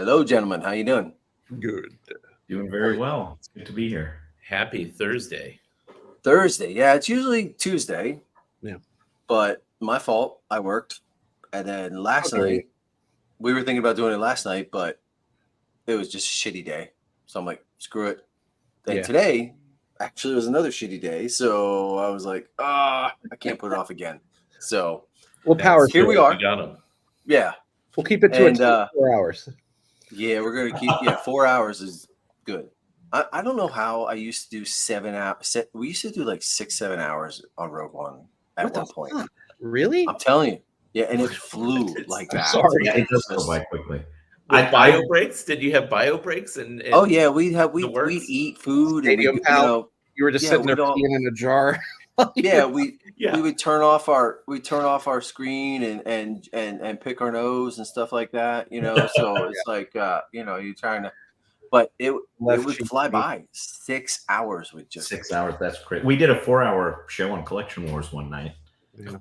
Hello, gentlemen. How you doing? Good. Doing very well. It's good to be here. Happy Thursday. Thursday. Yeah, it's usually Tuesday. Yeah. But my fault. I worked. And then last night, we were thinking about doing it last night, but it was just a shitty day. So I'm like, screw it. Then today, actually, was another shitty day. So I was like, I can't put it off again. So we'll power here we are. You got them. Yeah. We'll keep it to 4 hours. Yeah, we're going to keep, 4 hours is good. I don't know how I used to do 7 hours. We used to do like 6-7 hours on Rogue One at one point. Really? I'm telling you. Yeah, and it flew like that. Sorry. Yeah, it does go by quickly. Bio breaks? Did you have bio breaks? And oh yeah, we'd eat food. Stadium and pal. You were just sitting there peeing in a jar. we would turn off our screen and pick our nose and stuff like that. So it's like you're trying to. But it would fly by. 6 hours with just 6 hours. That's great. We did a 4-hour show on Collection Wars one night. Yeah.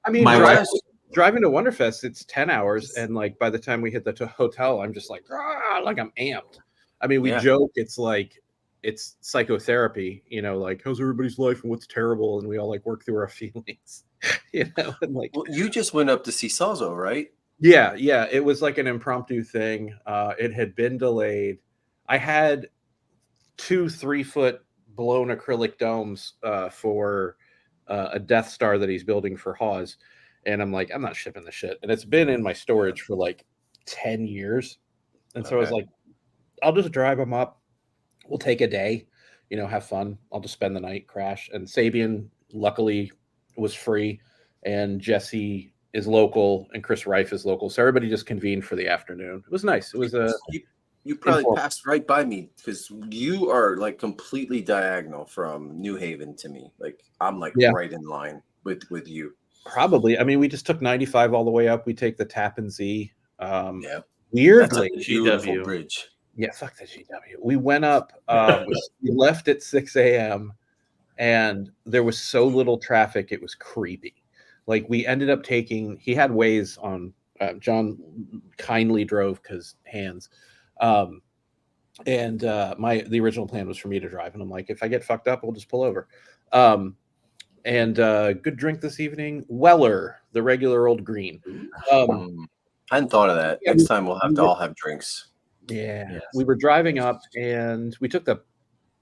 I mean, driving to Wonderfest, it's 10 hours, and like by the time we hit the hotel, I'm just like I'm amped. I mean, we joke it's like it's psychotherapy, like how's everybody's life and what's terrible, and we all like work through our feelings, and like. Well, you just went up to see Salzo, right? Yeah, it was like an impromptu thing. It had been delayed. I had 2 3-foot blown acrylic domes for a Death Star that he's building for Hawes. And I'm like, I'm not shipping the shit. And it's been in my storage for like 10 years. And so I was like, I'll just drive them up. We'll take a day, have fun. I'll just spend the night, crash. And Sabian, luckily, was free. And Jesse is local. And Chris Reif is local. So everybody just convened for the afternoon. It was nice. It was a... You probably passed right by me because you are like completely diagonal from New Haven to me. Like I'm like right in line with you. Probably. I mean, we just took 95 all the way up. We take the Tappan Z. That's Weirdly, a beautiful bridge. Yeah, fuck the GW. We went up. We left at 6 a.m. and there was so little traffic. It was creepy. Like we ended up taking. He had Waze on. John kindly drove because hands. And the original plan was for me to drive, and I'm like, if I get fucked up, we'll just pull over. And good drink this evening, Weller, the regular old green. I hadn't thought of that. Next time we'll have to all have drinks. Yeah, yes. We were driving up, and we took the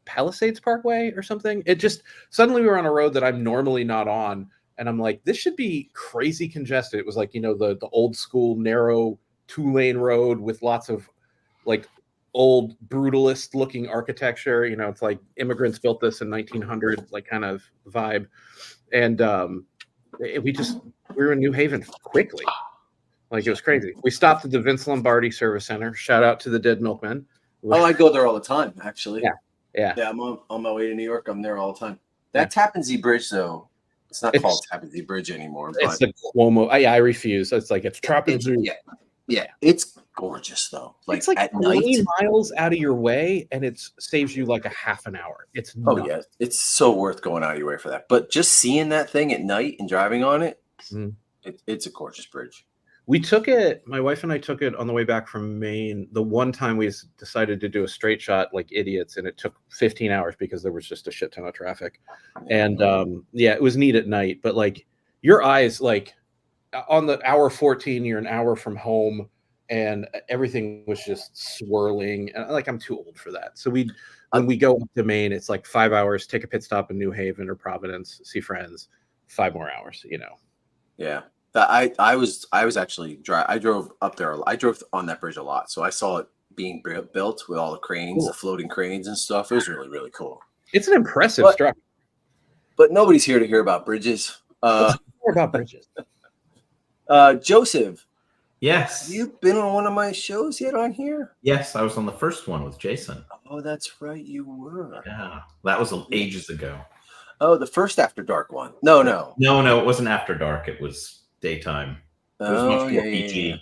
Palisades Parkway or something. It just suddenly we were on a road that I'm normally not on, and I'm like, this should be crazy congested. It was like the old school narrow 2-lane road with lots of like old brutalist looking architecture, it's like immigrants built this in 1900, like kind of vibe. And we were in New Haven quickly. Like it was crazy. We stopped at the Vince Lombardi Service Center. Shout out to the Dead Milkmen. Oh, I go there all the time, actually. Yeah. I'm on my way to New York. I'm there all the time. That Tappan Z Bridge, though, it's not called Tappan Z Bridge anymore. It's the Cuomo. I refuse. It's like it's Tappan Z. Yeah, it's gorgeous though. Like it's like at 20 night, miles out of your way, and it saves you like a half an hour. It's nuts. It's so worth going out of your way for that. But just seeing that thing at night and driving on it, it's a gorgeous bridge. We took it. My wife and I took it on the way back from Maine. The one time we decided to do a straight shot like idiots, and it took 15 hours because there was just a shit ton of traffic. And it was neat at night, but like your eyes, like. On the hour 14, you're an hour from home, and everything was just swirling. And like I'm too old for that. So when we go up to Maine, it's like 5 hours. Take a pit stop in New Haven or Providence, see friends. 5 more hours. Yeah, I was actually I drove up there. I drove on that bridge a lot, so I saw it being built with all the cranes, the floating cranes and stuff. It was really, really cool. It's an impressive structure. But nobody's here to hear about bridges. More about bridges. Joseph. Yes. Have you been on one of my shows yet on here? Yes, I was on the first one with Jason. Oh, that's right, you were. Yeah, that was ages ago. Oh, the first After Dark one. No, it wasn't After Dark. It was daytime. It was much more PG.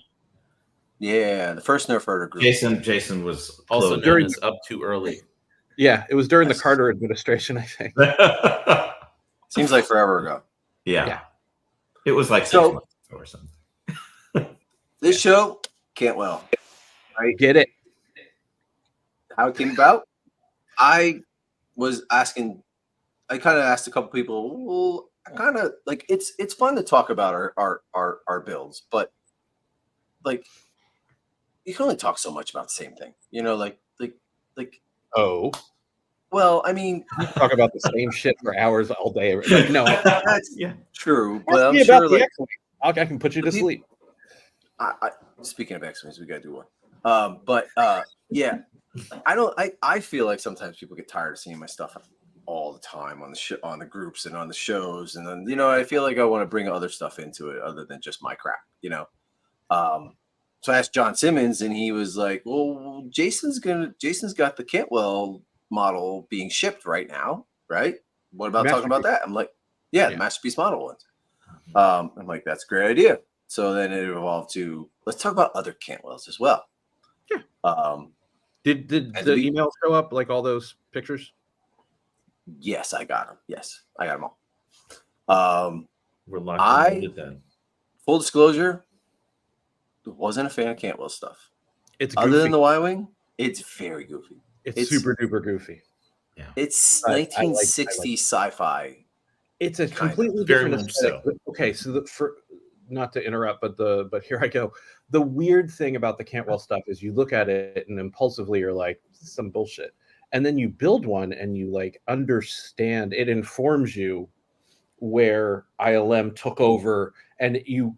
Yeah, the first Nerf Herder group. Jason was also known as Up Too Early. Yeah, it was during the Carter administration, I think. Seems like forever ago. Yeah. It was like 6 months ago or something. This show, Cantwell. right? Get it? How it came about? I was asking. I kind of asked a couple people. Well, I kind of like it's fun to talk about our builds, but like you can only talk so much about the same thing, like. Oh, Well, I mean, talk about the same shit for hours all day. Like, no, that's Yeah. true, but ask I'm me about sure the like X-Wing. I can put you to sleep. speaking of X-Wings, we gotta do one. But yeah, I feel like sometimes people get tired of seeing my stuff all the time on on the groups and on the shows, and then I feel like I want to bring other stuff into it other than just my crap. So I asked John Simmons, and he was like, "Well, Jason's got the Cantwell model being shipped right now, right? What about talking about that?" I'm like, "Yeah, the Masterpiece model ones." I'm like, "That's a great idea." So then it evolved to let's talk about other Cantwells as well. Yeah. Did the email show up like all those pictures? Yes, I got them. Yes, I got them all. We're locked and loaded then. Full disclosure, wasn't a fan of Cantwell stuff. It's goofy. Other than the Y-Wing, it's very goofy. It's super duper goofy. Yeah. It's 1960s sci-fi. It's a completely different aesthetic. So. Okay, so not to interrupt, but here I go. The weird thing about the Cantwell stuff is you look at it and impulsively you're like, some bullshit. And then you build one and you like understand, it informs you where ILM took over, and you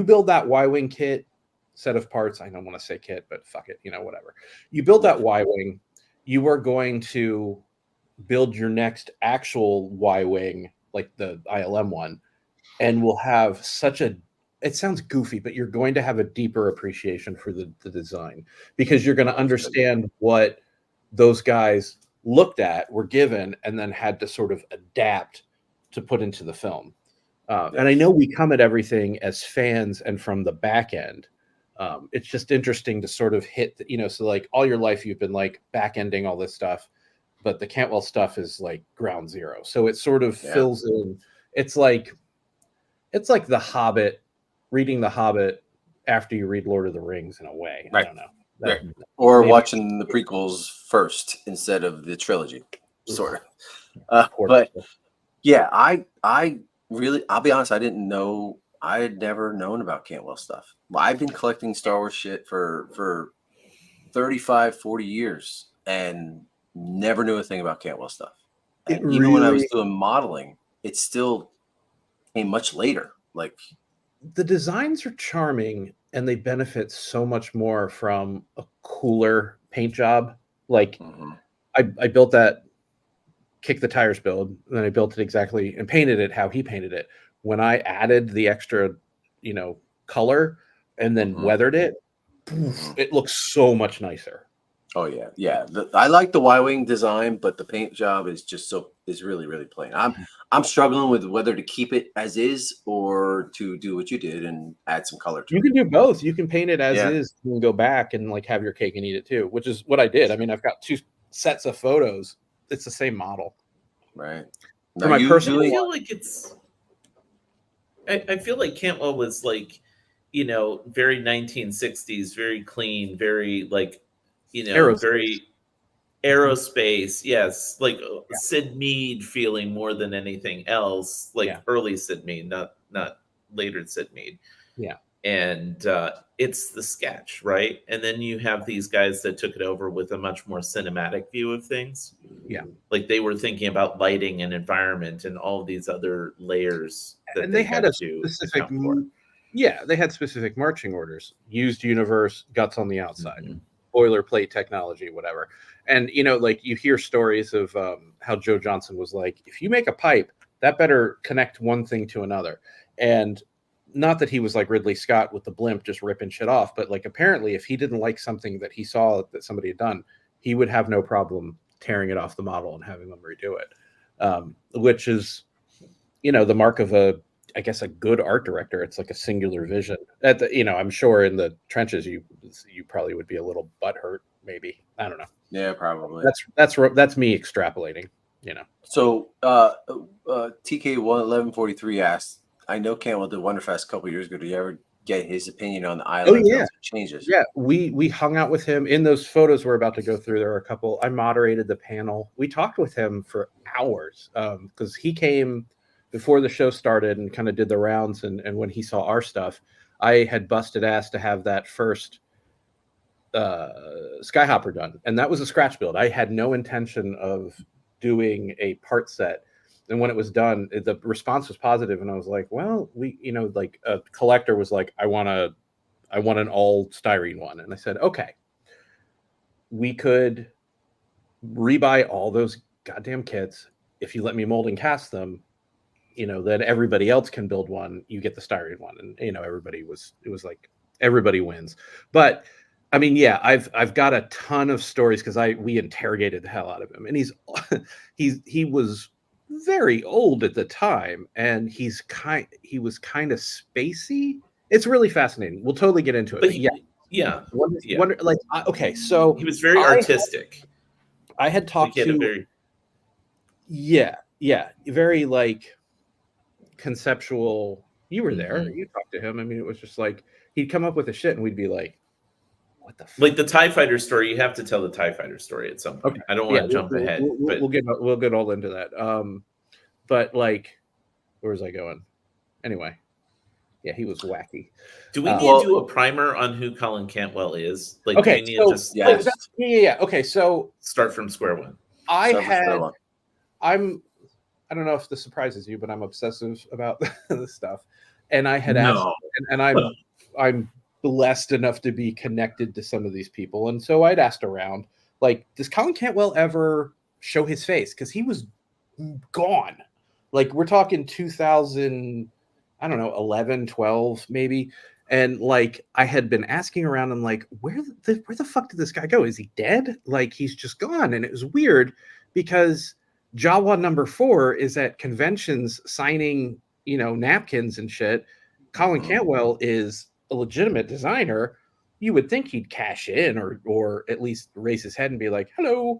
build that Y-Wing kit set of parts. I don't want to say kit, but fuck it, whatever. You build that Y-Wing, you are going to build your next actual Y-Wing, like the ILM one, and will have it sounds goofy, but you're going to have a deeper appreciation for the design, because you're going to understand what those guys looked at, were given, and then had to sort of adapt to put into the film. And I know we come at everything as fans and from the back end. It's just interesting to sort of hit, so like all your life you've been like back ending all this stuff, but the Cantwell stuff is like ground zero. So it sort of fills in. It's like The Hobbit, reading The Hobbit after you read Lord of the Rings in a way. Right. I don't know. Or watching the prequels first instead of the trilogy, sort of. But yeah, I really, I'll be honest, I had never known about Cantwell stuff. I've been collecting Star Wars shit for 35, 40 years and never knew a thing about Cantwell stuff. And even when I was doing modeling, it still came much later. Like, the designs are charming and they benefit so much more from a cooler paint job. Like I built that Kick the Tires build, and then I built it exactly and painted it how he painted it. When I added the extra, color and then weathered it, it looks so much nicer. Oh yeah, yeah. I like the Y-Wing design, but the paint job is really, really plain. I'm struggling with whether to keep it as is or to do what you did and add some color to it. You can do both. You can paint it as is and go back and like have your cake and eat it too, which is what I did. I mean, I've got 2 sets of photos. It's the same model, right? For my personal, I feel like I feel like Cantwell was like, very 1960s, very clean, very like. Aerospace. Very aerospace, yes, like Sid Mead feeling more than anything else, like early Sid Mead, not later Sid Mead. Yeah, and it's the sketch, right? And then you have these guys that took it over with a much more cinematic view of things. Yeah, like they were thinking about lighting and environment and all of these other layers. And they had a specific. Yeah, they had specific marching orders: used universe, guts on the outside. Boilerplate technology, whatever. And like you hear stories of how Joe Johnson was like, if you make a pipe, that better connect one thing to another. And not that he was like Ridley Scott with the blimp just ripping shit off, but like apparently if he didn't like something that he saw that somebody had done, he would have no problem tearing it off the model and having them redo it, which is the mark of a good art director. It's like a singular vision. I'm sure in the trenches you probably would be a little butthurt, maybe. I don't know. Yeah, probably. That's me extrapolating. So TK 1143 asked, I know Cantwell did Wonderfest a couple years ago. Did get his opinion on the island. Oh, yeah. Changes. Yeah, we hung out with him in those photos we're about to go through. There were a couple. I moderated the panel. We talked with him for hours because he came before the show started and kind of did the rounds. And when he saw our stuff, I had busted ass to have that first Skyhopper done, and that was a scratch build. I had no intention of doing a part set. And when it was done, the response was positive, and I was like, well, like a collector was like, I want an all styrene one. And I said, okay, we could rebuy all those goddamn kits. If you let me mold and cast them, then everybody else can build one. You get the styrene one. And, it was like, everybody wins. But I mean, yeah, I've got a ton of stories because we interrogated the hell out of him. And he was very old at the time, and he was kind of spacey. It's really fascinating. We'll totally get into it. But okay, so he was very artistic. I had talked to very like conceptual. You were there. Mm-hmm. You talked to him. I mean, it was just like he'd come up with a shit, and we'd be like, "What the fuck?" Like the TIE Fighter story. You have to tell the TIE Fighter story at some point. Okay. I don't want to jump ahead. We'll get all into that. But like, where was I going? Anyway. Yeah, he was wacky. Do we need to do a primer on who Colin Cantwell is? Like, okay, do we need to just Okay, so start from square one. I don't know if this surprises you, but I'm obsessive about this stuff, and I had asked, and I'm blessed enough to be connected to some of these people, and so I'd asked around, like, does Colin Cantwell ever show his face? Because he was gone. Like, we're talking 2000. I don't know, 11, 12 maybe. And like, I had been asking around and like, where the fuck did this guy go? Is he dead? Like, he's just gone. And it was weird because Jawa number 4 is at conventions signing, napkins and shit. Colin Cantwell is a legitimate designer. You would think he'd cash in or at least raise his head and be like, hello.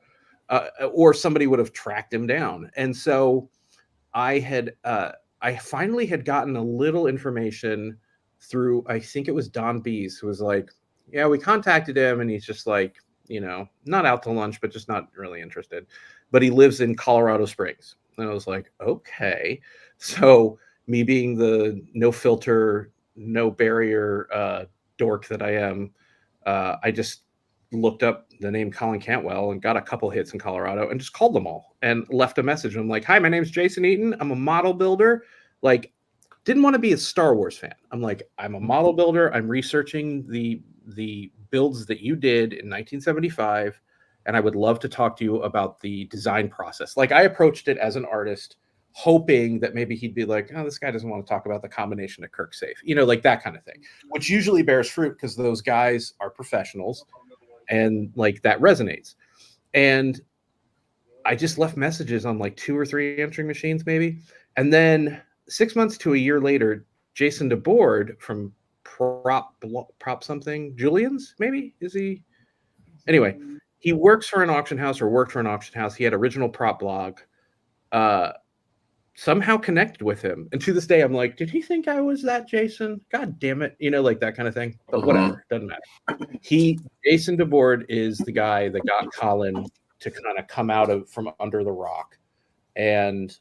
Or somebody would have tracked him down. And so I finally had gotten a little information through, I think it was Don Bees, who was like, yeah, we contacted him and he's just like, not out to lunch, but just not really interested. But he lives in Colorado Springs. And I was like, okay. So me being the no filter, no barrier dork that I am, I just looked up the name Colin Cantwell and got a couple hits in Colorado and just called them all and left a message. I'm like, hi, my name's Jason Eaton. I'm a model builder. Like, didn't want to be a Star Wars fan. I'm like, I'm a model builder. I'm researching the builds that you did in 1975. And I would love to talk to you about the design process. Like, I approached it as an artist, hoping that maybe he'd be like, oh, this guy doesn't want to talk about the combination of Kirk safe, like that kind of thing, which usually bears fruit because those guys are professionals. And like that resonates. And I just left messages on like 2 or 3 answering machines, maybe. And then 6 months to a year later, Jason DeBoard from Prop something, Julian's, maybe? Is he? Anyway, he works for an auction house or worked for an auction house. He had original prop blog. Somehow connected with him. And to this day, I'm like, did he think I was that Jason? God damn it. Like that kind of thing. But whatever. Doesn't matter. Jason DeBoard is the guy that got Colin to kind of come out from under the rock. And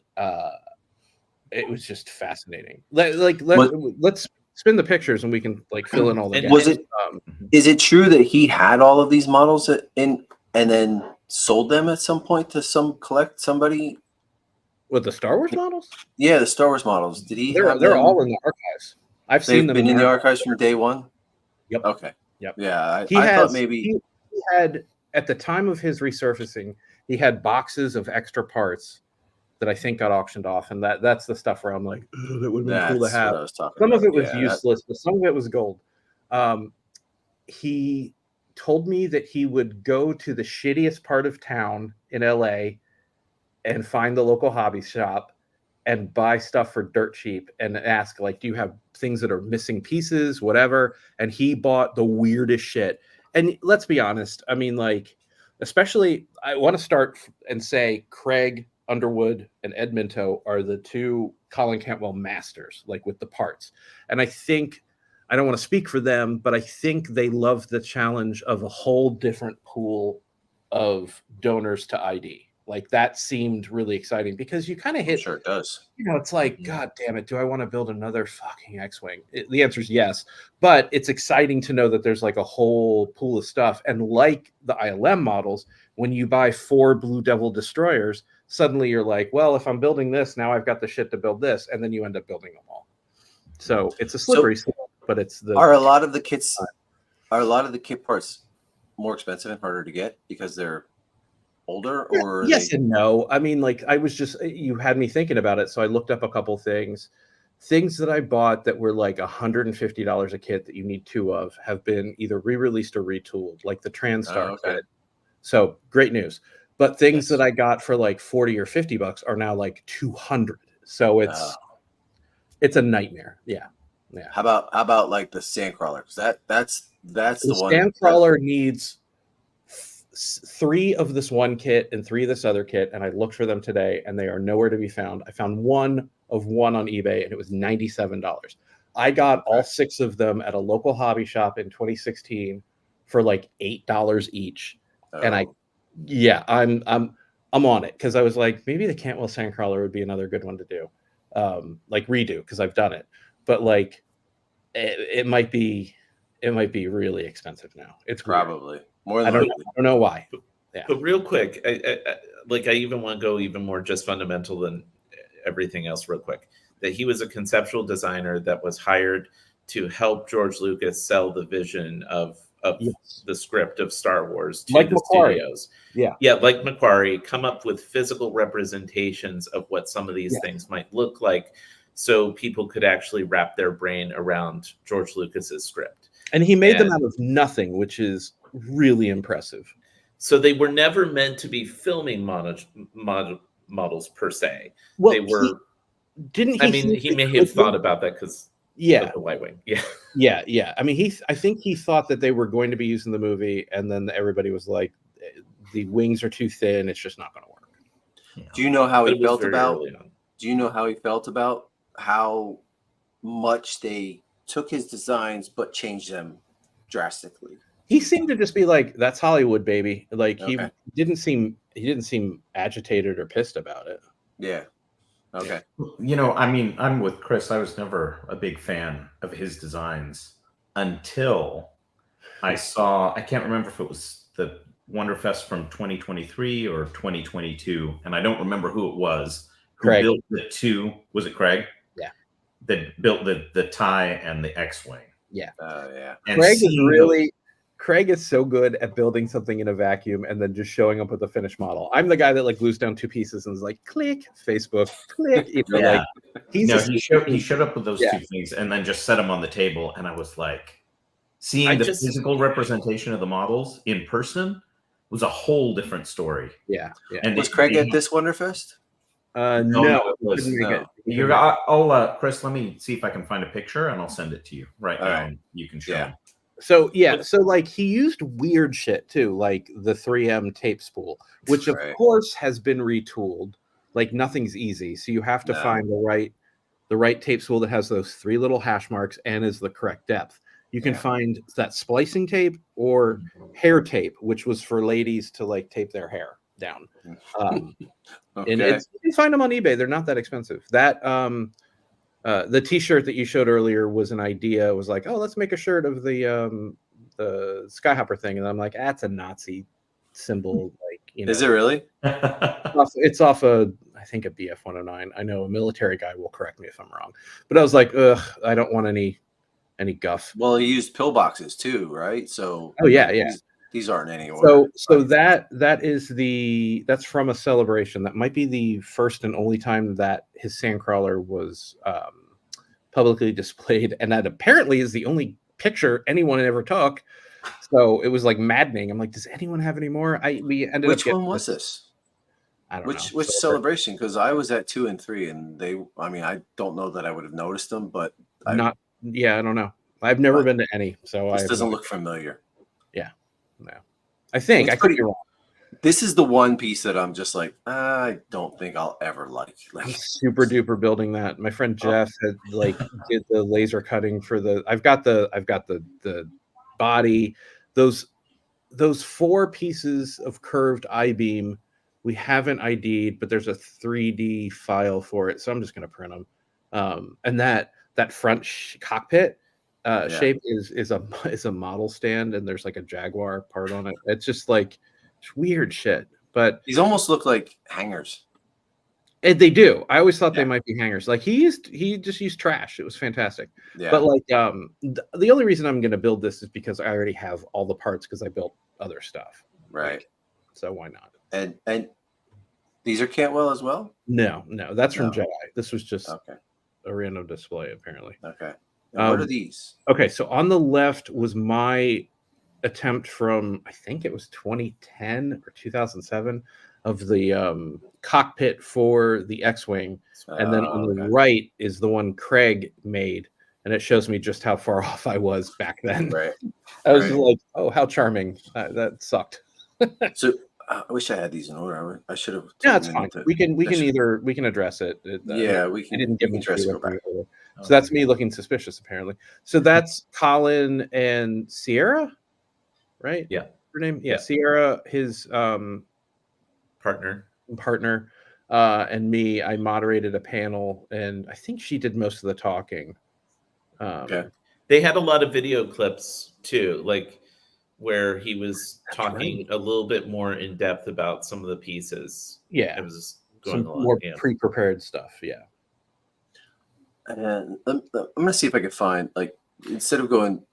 it was just fascinating. Let's spin the pictures and we can like fill in all the gaps. Is it true that he had all of these models and then sold them at some point to somebody? With the Star Wars models? Yeah, the Star Wars models. Did he? They're all in the archives. I've seen them. Been in the archives from day one. Yep. Okay. Yep. Yeah, I thought maybe he had at the time of his resurfacing, he had boxes of extra parts that I think got auctioned off, and that's the stuff where I'm like, that would have been cool to have. Some of it was useless, but some of it was gold. He told me that he would go to the shittiest part of town in LA and find the local hobby shop and buy stuff for dirt cheap and ask, like, do you have things that are missing pieces, whatever? And he bought the weirdest shit. And let's be honest. I mean, like, especially, I want to start and say Craig Underwood and Ed Minto are the 2 Colin Cantwell masters, like with the parts. And I think I don't want to speak for them, but I think they love the challenge of a whole different pool of donors to ID. Like that seemed really exciting because you kind of I'm hit, sure it does. it's like, God damn it, do I want to build another fucking X-Wing? The answer is yes, but it's exciting to know that there's like a whole pool of stuff. And like the ILM models, when you buy 4 Blue Devil destroyers, suddenly you're like, well, if I'm building this, now I've got the shit to build this, and then you end up building them all. So it's a slippery slope, but it's the are a lot of the kit parts more expensive and harder to get because they're older, or yes and no. I mean, like you had me thinking about it, so I looked up a couple things that I bought that were like $150 a kit that you need 2 of have been either re-released or retooled, like the Transtar kit. So great news. But things that I got for like 40 or 50 bucks are now like 200. So it's a nightmare. Yeah. How about like the Sandcrawler? Because that's the one. Sandcrawler needs 3 of this one kit and 3 of this other kit, and I looked for them today, and they are nowhere to be found. I found one of one on eBay, and it was $97. I got all 6 of them at a local hobby shop in 2016 for like $8 each, and I'm on it because I was like, maybe the Cantwell Sandcrawler would be another good one to do, like redo because I've done it, but like it might be really expensive now. It's probably. Weird. More than I don't know why. But real quick, I even want to go even more just fundamental than everything else real quick. That he was a conceptual designer that was hired to help George Lucas sell the vision of the script of Star Wars to the studios. Yeah, like Macquarie, come up with physical representations of what some of these things might look like so people could actually wrap their brain around George Lucas's script. And he made them out of nothing, which is really impressive. So they were never meant to be filming models per se. Well, they were. He may have thought about that because of the White Wing. Yeah. I mean, I think he thought that they were going to be used in the movie, and then everybody was like, the wings are too thin. It's just not going to work. Yeah. Do you know how he felt about? Do you know how he felt about how much they took his designs but changed them drastically? He seemed to just be like, "That's Hollywood, baby." Like he didn't seem agitated or pissed about it. Yeah. Okay. I mean, I'm with Chris. I was never a big fan of his designs until I saw. I can't remember if it was the Wonderfest from 2023 or 2022, and I don't remember who it was. Who Craig. Built the 2? Was it Craig? Yeah. That built the TIE and the X-Wing. Yeah. Yeah. And Craig is so good at building something in a vacuum and then just showing up with a finished model. I'm the guy that like glues down 2 pieces and is like, click, Facebook, click. He showed up with those 2 things and then just set them on the table. And I was like, seeing the physical representation of the models in person was a whole different story. Yeah. And was Craig at this Wonderfest? No. Chris, let me see if I can find a picture and I'll send it to you right now. Right. You can show them. So like he used weird shit too, like the 3M tape spool, which of course has been retooled. Like nothing's easy, so you have to find the right tape spool that has those 3 little hash marks and is the correct depth. You can find that splicing tape or hair tape, which was for ladies to like tape their hair down. And you can find them on eBay. They're not that expensive. That the T-shirt that you showed earlier was an idea. It was like, oh, let's make a shirt of the Skyhopper thing, and I'm like, that's a Nazi symbol. Like, is it really? It's off I think a BF 109. I know a military guy will correct me if I'm wrong, but I was like, ugh, I don't want any guff. Well, he used pillboxes too, right? So these aren't anywhere. So that's from a celebration. That might be the first and only time that his Sandcrawler was publicly displayed, and that apparently is the only picture anyone ever took. So it was like maddening. I'm like, does anyone have any more? Which one was this? I don't know. Which celebration? Because I was at 2 and 3, and I don't know that I would have noticed them, but I don't know. I've never been to any, so this doesn't look familiar. Yeah, no. I think I could be wrong. This is the one piece that I'm just like, I don't think I'll ever like. I'm Like, super duper building that. My friend Jeff had like did the laser cutting for the. I've got the body. Those 4 pieces of curved I-beam we haven't ID'd, but there's a 3D file for it, so I'm just going to print them. And that front cockpit shape is a model stand, and there's like a Jaguar part on it. It's just like it's weird shit, but these almost look like hangers. they do. I always thought they might be hangers. Like he just used trash. It was fantastic. Yeah. But like the only reason I'm going to build this is because I already have all the parts because I built other stuff. Right. Like, so why not? And these are Cantwell as well? No, that's from Jedi. This was just a random display, apparently. Okay. And what are these? Okay, so on the left was my attempt from, I think it was 2010 or 2007, of the cockpit for the X-Wing. And then on the right is the one Craig made. And it shows me just how far off I was back then. Right. I was like, oh, how charming. That sucked. So I wish I had these in order. I should have. Yeah, it's fine. We can address it. Yeah, we can. I didn't give them address it. So that's me looking suspicious, apparently. So that's Colin and Sierra, right? Yeah. Her name? Yeah, Sierra, his partner, and me. I moderated a panel, and I think she did most of the talking. They had a lot of video clips too, like where he was talking a little bit more in depth about some of the pieces. Yeah, it was going some more pre-prepared stuff. Yeah. And I'm gonna see if I can find, like, instead of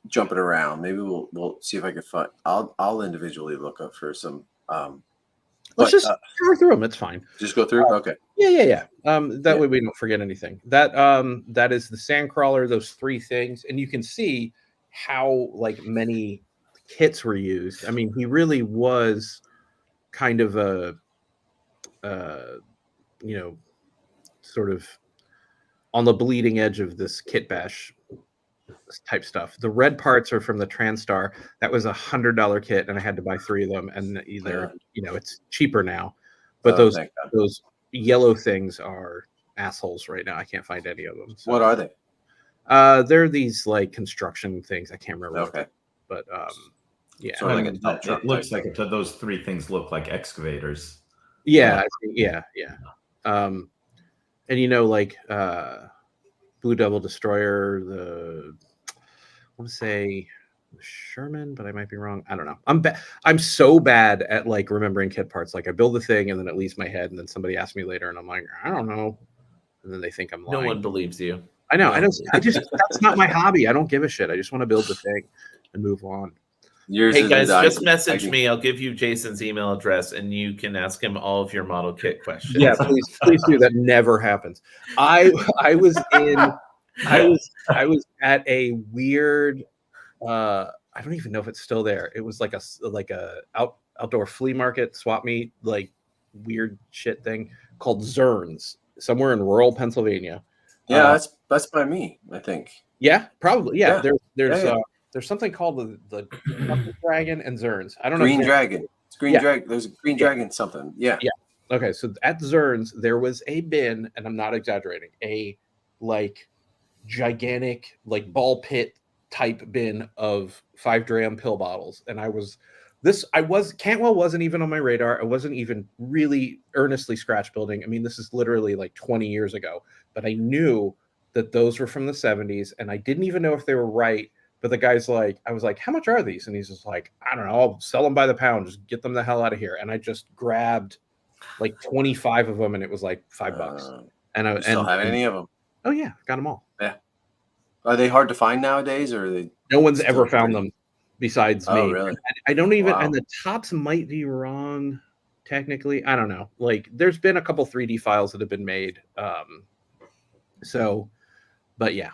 jumping around, maybe we'll see if I can find. I'll individually look up for some. Let's just go through them. It's fine. Just go through. Okay. Yeah. That way we don't forget anything. That is the Sandcrawler. Those 3 things, and you can see how like many kits were used. I mean, he really was kind of a, sort of on the bleeding edge of this kit bash type stuff. The red parts are from the Transtar. That was $100 kit, and I had to buy 3 of them. And either it's cheaper now, but those yellow things are assholes right now. I can't find any of them. So. What are they? They're these like construction things. I can't remember. Okay, but yeah, so like it looks like it, those 3 things look like excavators. Yeah. And like Blue Devil Destroyer, I want to say Sherman, but I might be wrong. I don't know. I'm so bad at like remembering kit parts. Like I build the thing and then it leaves my head, and then somebody asks me later, and I'm like, I don't know, and then they think I'm lying. No one believes you. I know. I just that's not my hobby. I don't give a shit. I just want to build the thing and move on. Hey guys, just message me. I'll give you Jason's email address, and you can ask him all of your model kit questions. Yeah, please do. That never happens. I was at a weird. I don't even know if it's still there. It was like a outdoor flea market, swap meet, like weird shit thing called Zerns, somewhere in rural Pennsylvania. Yeah, that's by me, I think. Yeah, probably. Yeah, there's something called the Dragon and Zerns. I don't know. Green Dragon. It's Green Dragon. There's a Green Dragon something. Yeah. Yeah. Okay, so at Zerns there was a bin, and I'm not exaggerating, a like gigantic like ball pit type bin of 5-dram pill bottles, and Cantwell wasn't even on my radar. I wasn't even really earnestly scratch building. I mean, this is literally like 20 years ago, but I knew that those were from the 70s, and I didn't even know if they were right. But the guy's like, I was like, how much are these? And he's just like, I don't know, I'll sell them by the pound. Just get them the hell out of here. And I just grabbed like 25 of them, and it was like $5. And I still have any of them? Oh yeah, got them all. Yeah. Are they hard to find nowadays, or are they? No one's ever found them besides me. Really? I don't even. Wow. And the tops might be wrong, technically. I don't know. Like, there's been a couple 3D files that have been made. But yeah.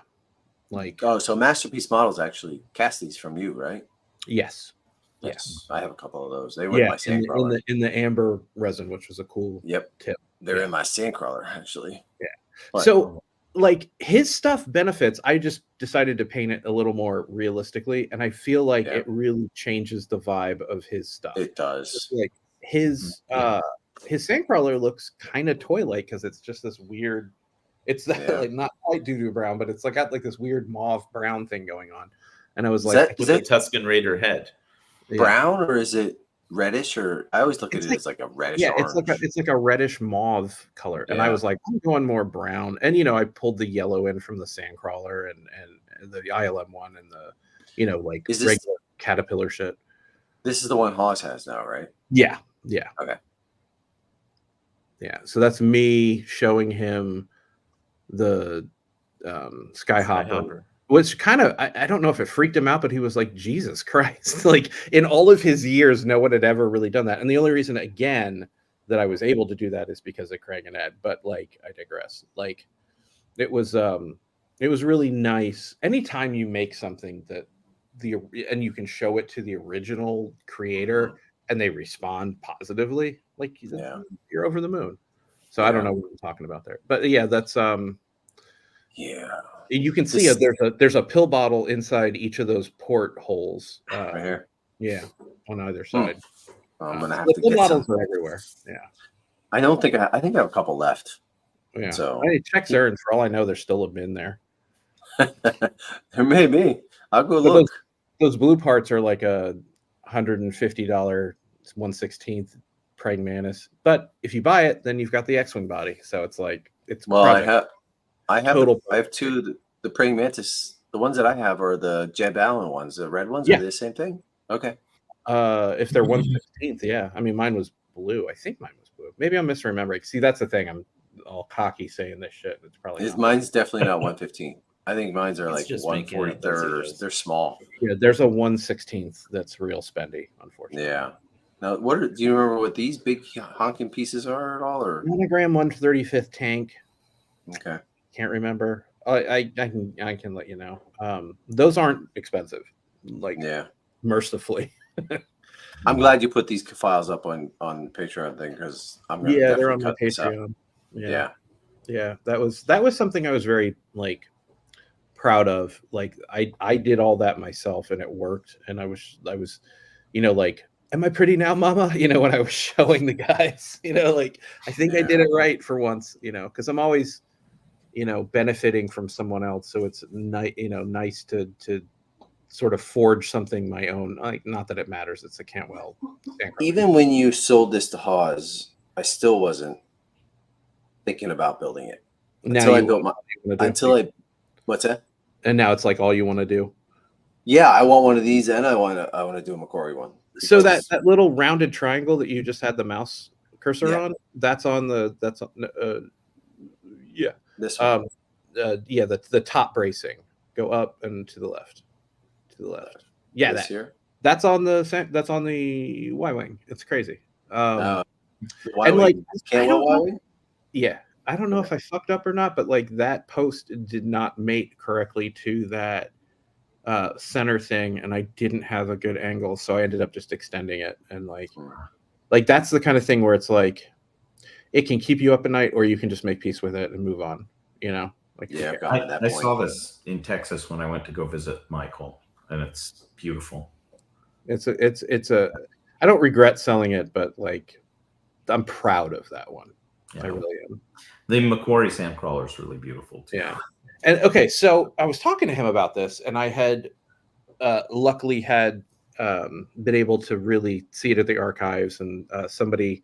Like, so Masterpiece Models actually cast these from you, right? Yes. Yes, I have a couple of those. They were in my Sandcrawler. In the amber resin, which was a cool tip. They're in my Sandcrawler, actually. Yeah. But, so, like, his stuff benefits. I just decided to paint it a little more realistically, and I feel like it really changes the vibe of his stuff. It does. Like his Sandcrawler looks kind of toy-like because it's just this weird. It's like not quite doo-doo brown, but it's like got like this weird mauve brown thing going on. And I was like, with a Tusken Raider head, brown or is it reddish? Or I always look at it as like a reddish. Yeah, orange. it's like a reddish mauve color, and I was like, I'm going more brown. And I pulled the yellow in from the Sandcrawler and the ILM one and the like regular Caterpillar shit. This is the one Haas has now, right? Yeah. Okay. Yeah, so that's me showing him the Skyhopper. Which kind of, I don't know if it freaked him out, but he was like, Jesus Christ. Like, in all of his years, no one had ever really done that. And the only reason, again, that I was able to do that is because of Craig and Ed. But, like, I digress. Like, it was really nice. Anytime you make something that and you can show it to the original creator and they respond positively, like, you're over the moon. So I don't know what I'm talking about there. But, yeah, that's... You can see there's a pill bottle inside each of those port holes. Right here. Yeah, on either side. I'm gonna have to pill get bottles some. are everywhere. Yeah. I don't think I think I have a couple left. Yeah. So checks there, and for all I know, there's still a bin there. There may be. I'll go look. Those blue parts are like a $150 1/16 praying mantis. But if you buy it, then you've got the X-wing body. So it's like I have two. The praying mantis. The ones that I have are the Jeb Allen ones. The red ones. Are they the same thing? Okay. If they're 1/16, yeah. I mean, mine was blue. I think mine was blue. Maybe I'm misremembering. See, that's the thing. I'm all cocky saying this shit. It's probably mine's definitely not 1/15. I think mine's are like 1/43. They're small. Yeah, there's a 1/16 that's real spendy, unfortunately. Yeah. Now, do you remember what these big honking pieces are at all? Or monogram 135th tank. Okay. Can't remember. I can let you know. Those aren't expensive. Like, mercifully. I'm glad you put these files up on Patreon thing because I'm gonna they're on my Patreon. Yeah. That was something I was very like proud of. Like I did all that myself and it worked. And I was like, am I pretty now, mama? When I was showing the guys, like I think I did it right for once, because I'm always benefiting from someone else. So it's nice to sort of forge something my own. Like, not that it matters. It's a Cantwell. Even when you sold this to Hawes, I still wasn't thinking about building it until I built what's that? And now it's like all you want to do. Yeah, I want one of these, and I want to do a McQuarrie one. So that little rounded triangle that you just had the mouse cursor on, that's on this one. The top bracing. Go up and to the left. Yeah, that's on the Y-wing. It's crazy. Y-wing. And like, Y-wing? Yeah, I don't know if I fucked up or not, but like that post did not mate correctly to that center thing, and I didn't have a good angle, so I ended up just extending it. And like that's the kind of thing where it's like it can keep you up at night, or you can just make peace with it and move on. Like I saw this in Texas when I went to go visit Michael, and it's beautiful. It's a. I don't regret selling it, but like I'm proud of that one. Yeah. I really am. The McQuarrie Sandcrawler is really beautiful too. Yeah. And okay, so I was talking to him about this, and I had luckily had been able to really see it at the archives, and somebody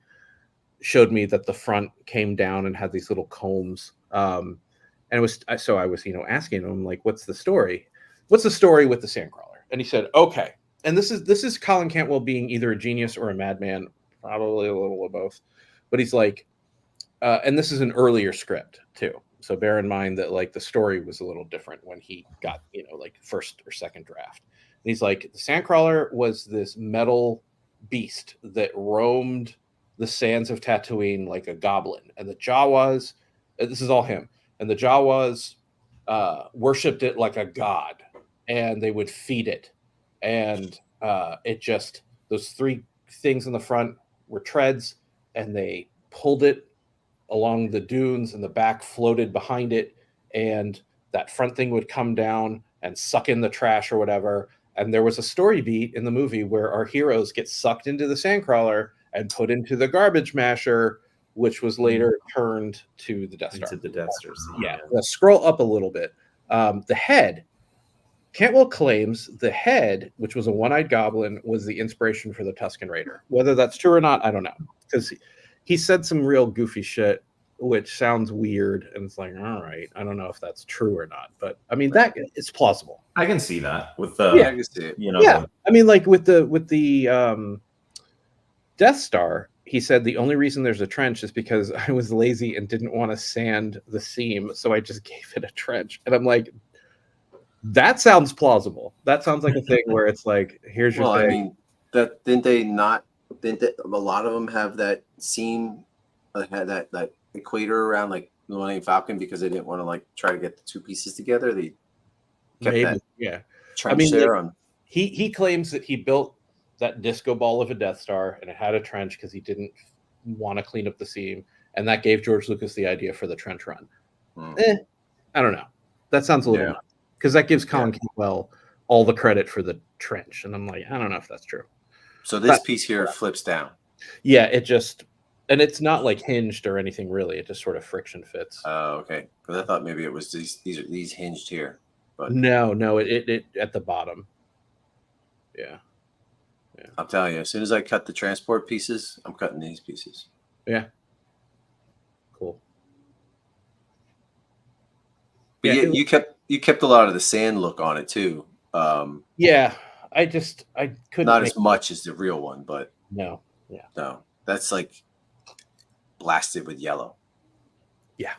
showed me that the front came down and had these little combs. And I was asking him, like, what's the story? What's the story with the Sandcrawler? And he said, okay. And this is Colin Cantwell being either a genius or a madman, probably a little of both. But he's like, and this is an earlier script too. So bear in mind that like the story was a little different when he got, like first or second draft. And he's like, the Sandcrawler was this metal beast that roamed the sands of Tatooine like a goblin. And the Jawas, this is all him. And the Jawas worshipped it like a god, and they would feed it. And it just, those three things in the front were treads, and they pulled it along the dunes, and the back floated behind it, and that front thing would come down and suck in the trash or whatever. And there was a story beat in the movie where our heroes get sucked into the Sandcrawler and put into the garbage masher, which was later turned to the Death Star. Into the Death Star. Yeah. Let's scroll up a little bit. The head. Cantwell claims the head, which was a one-eyed goblin, was the inspiration for the Tusken Raider. Whether that's true or not, I don't know. Because he said some real goofy shit, which sounds weird, and it's like, all right, I don't know if that's true or not. But I mean, that it's plausible. I can see that with the I can see it. Yeah, I mean, like with the Death Star, he said the only reason there's a trench is because I was lazy and didn't want to sand the seam, so I just gave it a trench. And I'm like, that sounds plausible. That sounds like a thing where it's like, here's your thing. I mean, that didn't a lot of them have that seam, had that equator around like the Millennium Falcon because they didn't want to like try to get the two pieces together. They kept that trench there on. He claims that he built that disco ball of a Death Star and it had a trench because he didn't want to clean up the seam, and that gave George Lucas the idea for the trench run. I don't know. That sounds a little nuts, because that gives Colin Cantwell all the credit for the trench, and I'm like, I don't know if that's true. So this piece here flips down. Yeah, it just, and it's not like hinged or anything really. It just sort of friction fits. Oh, okay. Because I thought maybe it was these hinged here, but no, it at the bottom. Yeah. I'm telling you, as soon as I cut the transport pieces, I'm cutting these pieces. Yeah. Cool. But you kept a lot of the sand look on it too. Yeah, I couldn't. Not as much as the real one, but no, that's like blasted with yellow. Yeah.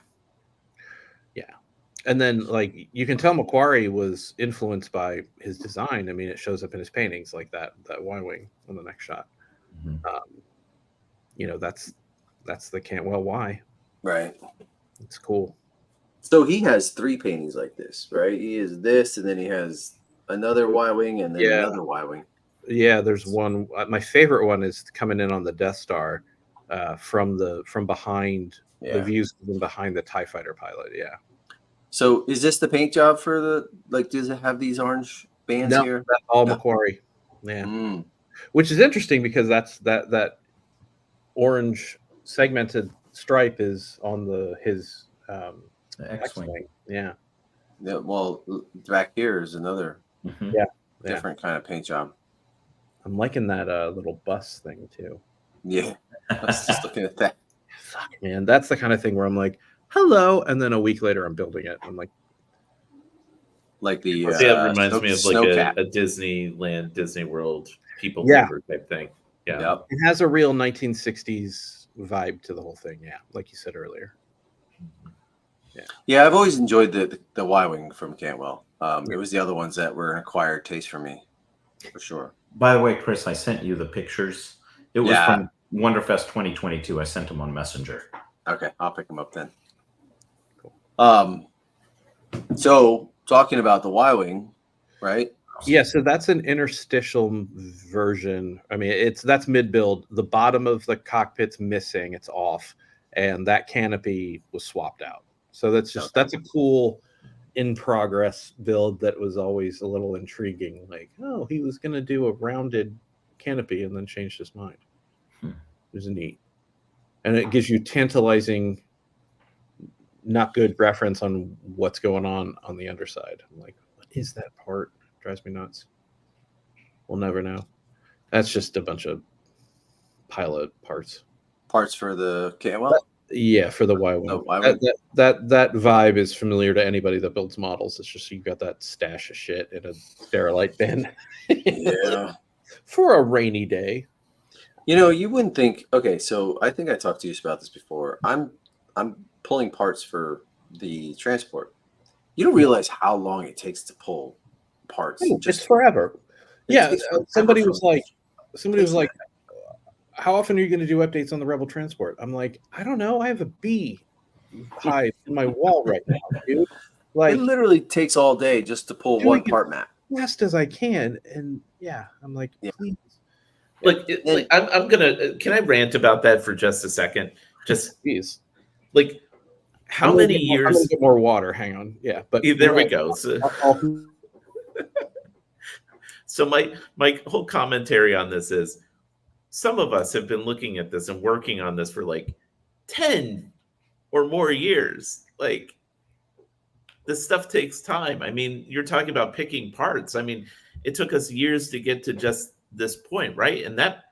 And then, like, you can tell Macquarie was influenced by his design. I mean, it shows up in his paintings, like that Y-wing on the next shot. Mm-hmm. That's the Cantwell Y. Right. It's cool. So he has 3 paintings like this, right? He has this, and then he has another Y-wing, and then another Y-wing. Yeah, there's one. My favorite one is coming in on the Death Star from behind. The views from behind the TIE fighter pilot. Yeah. So is this the paint job for the, like, does it have these orange bands here? That's all Macquarie. Yeah. Which is interesting because that orange segmented stripe is on his X-wing. Yeah. Well, back here is another different kind of paint job. I'm liking that little bus thing too. Yeah. I was just looking at that. Fuck, man. That's the kind of thing where I'm like, hello, and then a week later I'm building it. I'm like the it reminds me of like a Disneyland, Disney World people mover type thing. Yeah. Yep. It has a real 1960s vibe to the whole thing. Yeah, like you said earlier. Yeah, I've always enjoyed the Y-wing from Cantwell. It was the other ones that were an acquired taste for me, for sure. By the way, Chris, I sent you the pictures. It was from Wonderfest 2022. I sent them on Messenger. Okay, I'll pick them up then. Cool. So talking about the Y-wing, right? Yeah, so that's an interstitial version. I mean, that's mid-build. The bottom of the cockpit's missing; it's off, and that canopy was swapped out. So that's a cool in-progress build that was always a little intriguing. Like, oh, he was going to do a rounded canopy and then changed his mind. It was neat, and it gives you tantalizing, not good reference on what's going on the underside. I'm like, what is that part? It drives me nuts. We'll never know. That's just a bunch of pilot parts. Parts for the Cantwell? Yeah, for the Y-wing. That vibe is familiar to anybody that builds models. It's just you got that stash of shit in a derelict bin. Yeah. For a rainy day. You know, you wouldn't think. Okay, so I think I talked to you about this before. I'm pulling parts for the transport. You don't realize how long it takes to pull parts. It's forever. Yeah, somebody was like, how often are you going to do updates on the Rebel transport? I'm like, I don't know. I have a bee hive in my wall right now, dude. Like, it literally takes all day just to pull one part map. Fast as I can, and I'm like, please. I'm gonna. Can I rant about that for just a second? Just please. Like, how many years? I'm gonna get more water. Hang on. Yeah, but there we go. So my whole commentary on this is, some of us have been looking at this and working on this for like 10 or more years. Like, this stuff takes time. I mean, you're talking about picking parts. I mean, it took us years to get to just this point, right? And that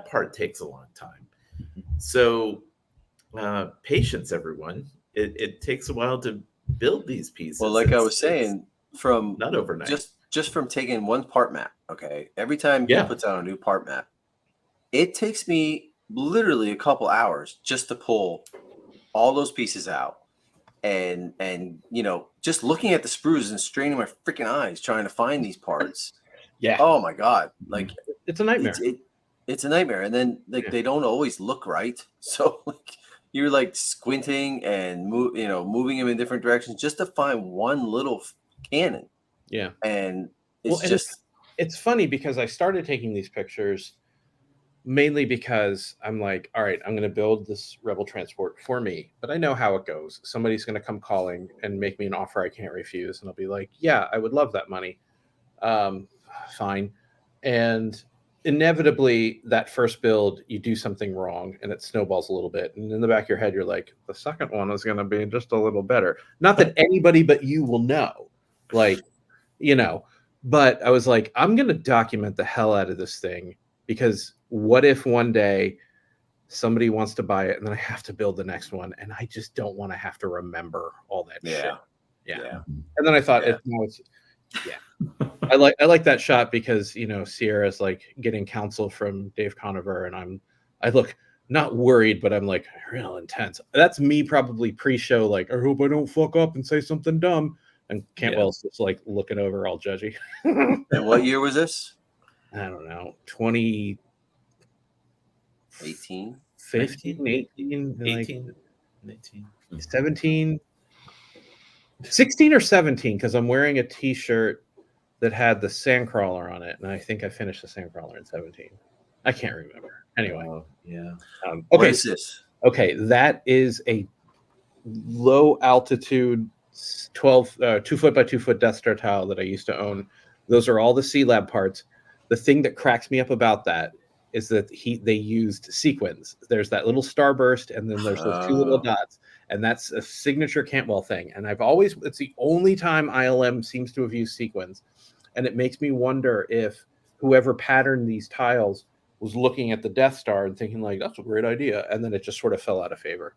part takes a long time. So patience, everyone. It takes a while to build these pieces. Well, like I was saying, from not overnight. Just from taking one part map, okay? Every time he puts out a new part map, it takes me literally a couple hours just to pull all those pieces out. And you know, just looking at the sprues and straining my freaking eyes trying to find these parts. Yeah. Oh my god. Like, it's a nightmare. It's a nightmare. And then like they don't always look right. So like you're like squinting and moving them in different directions just to find one little cannon. Yeah. And it's funny because I started taking these pictures mainly because I'm like, all right, I'm going to build this Rebel transport for me, but I know how it goes. Somebody's going to come calling and make me an offer I can't refuse. And I'll be like, yeah, I would love that money. Fine. And inevitably that first build, you do something wrong and it snowballs a little bit. And in the back of your head, you're like, the second one is going to be just a little better. Not that anybody but you will know, like, you know, but I was like, I'm going to document the hell out of this thing, because what if one day somebody wants to buy it and then I have to build the next one and I just don't want to have to remember all that shit. Yeah. And then I thought, I like that shot because, you know, Sierra's like getting counsel from Dave Conover and I look not worried, but I'm like real intense. That's me probably pre-show, like, I hope I don't fuck up and say something dumb. And Cantwell's just like looking over all judgy. And what year was this? I don't know, 2018, 15, 18, 18, 17, 16 or 17, because I'm wearing a t-shirt that had the Sandcrawler on it, and I think I finished the Sandcrawler in 17. I can't remember. Anyway. Okay. What is this? Okay, that is a low altitude 2 foot by 2 foot Death Star tile that I used to own. Those are all the C-Lab parts. The thing that cracks me up about that is that they used sequins. There's that little starburst, and then there's those two little dots, and that's a signature Cantwell thing. And it's the only time ILM seems to have used sequins, and it makes me wonder if whoever patterned these tiles was looking at the Death Star and thinking like, that's a great idea, and then it just sort of fell out of favor.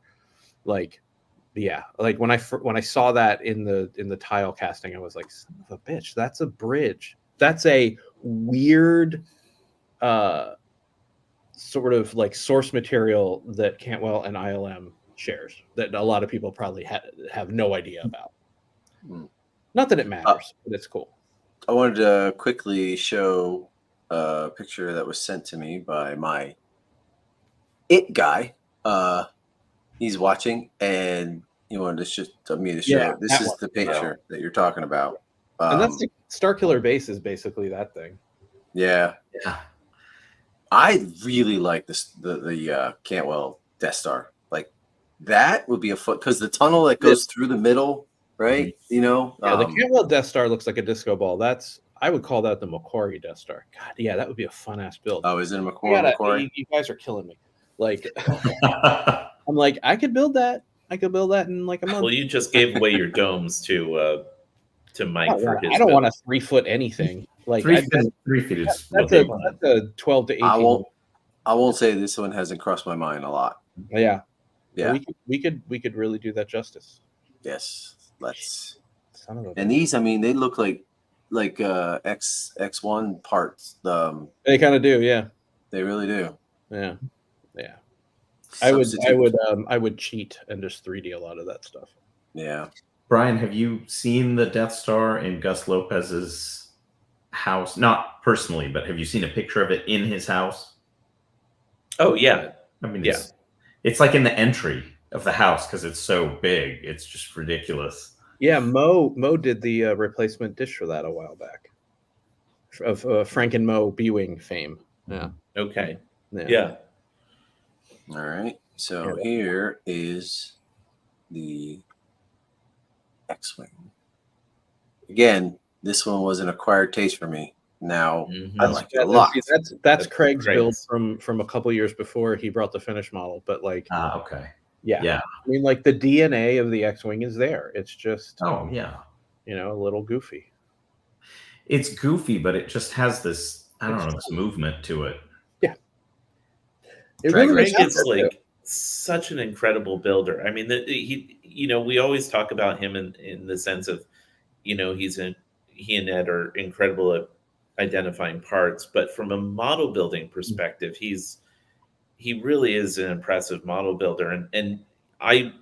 Like, yeah, like when I saw that in the tile casting, I was like, son of a bitch, that's a bridge. That's a weird sort of like source material that Cantwell and ILM shares that a lot of people probably have no idea about. Not that it matters, but it's cool. I wanted to quickly show a picture that was sent to me by my it guy. He's watching, and he wanted me to show. This is the picture that you're talking about. And that's the Starkiller base is basically that thing. Yeah. I really like the Cantwell Death Star. Like, that would be a foot, because the tunnel that goes through the middle, right? You know, the Cantwell Death Star looks like a disco ball. I would call that the Macquarie Death Star. God, yeah, that would be a fun ass build. Oh, is it a Macquarie? You guys are killing me. Like, I'm like, I could build that. I could build that in like a month. Well, you just gave away your domes to Mike for his. I don't want a 3 foot anything. Like 3 feet is that's a 12 to 18. I won't say this one hasn't crossed my mind a lot. Yeah. We could really do that justice. Yes, let's. And these, I mean, they look like X1 parts. They kind of do, yeah. They really do. Yeah. I would cheat and just 3D a lot of that stuff. Yeah. Brian, have you seen the Death Star in Gus Lopez's house? Not personally, but have you seen a picture of it in his house? Oh yeah. I mean, it's like in the entry of the house because it's so big. It's just ridiculous. Yeah, Mo did the replacement dish for that a while back, of Frank and Mo B-Wing fame. Yeah. Okay. Yeah. All right. So here is the X-Wing. Again, this one was an acquired taste for me. now. Mhm. I like it a lot. See, that's Craig's build Craig's. from a couple years before he brought the finished model. But like, Okay. yeah, Yeah. I mean, like the DNA of the X-wing is there. It's just Oh, yeah. a little goofy. It's goofy, but it just has this, I don't know, this movement to it. Yeah. It Dragon really Craig is is like such an incredible builder. I mean, we always talk about him in the sense of, he and Ed are incredible at identifying parts, but from a model building perspective, he really is an impressive model builder. And I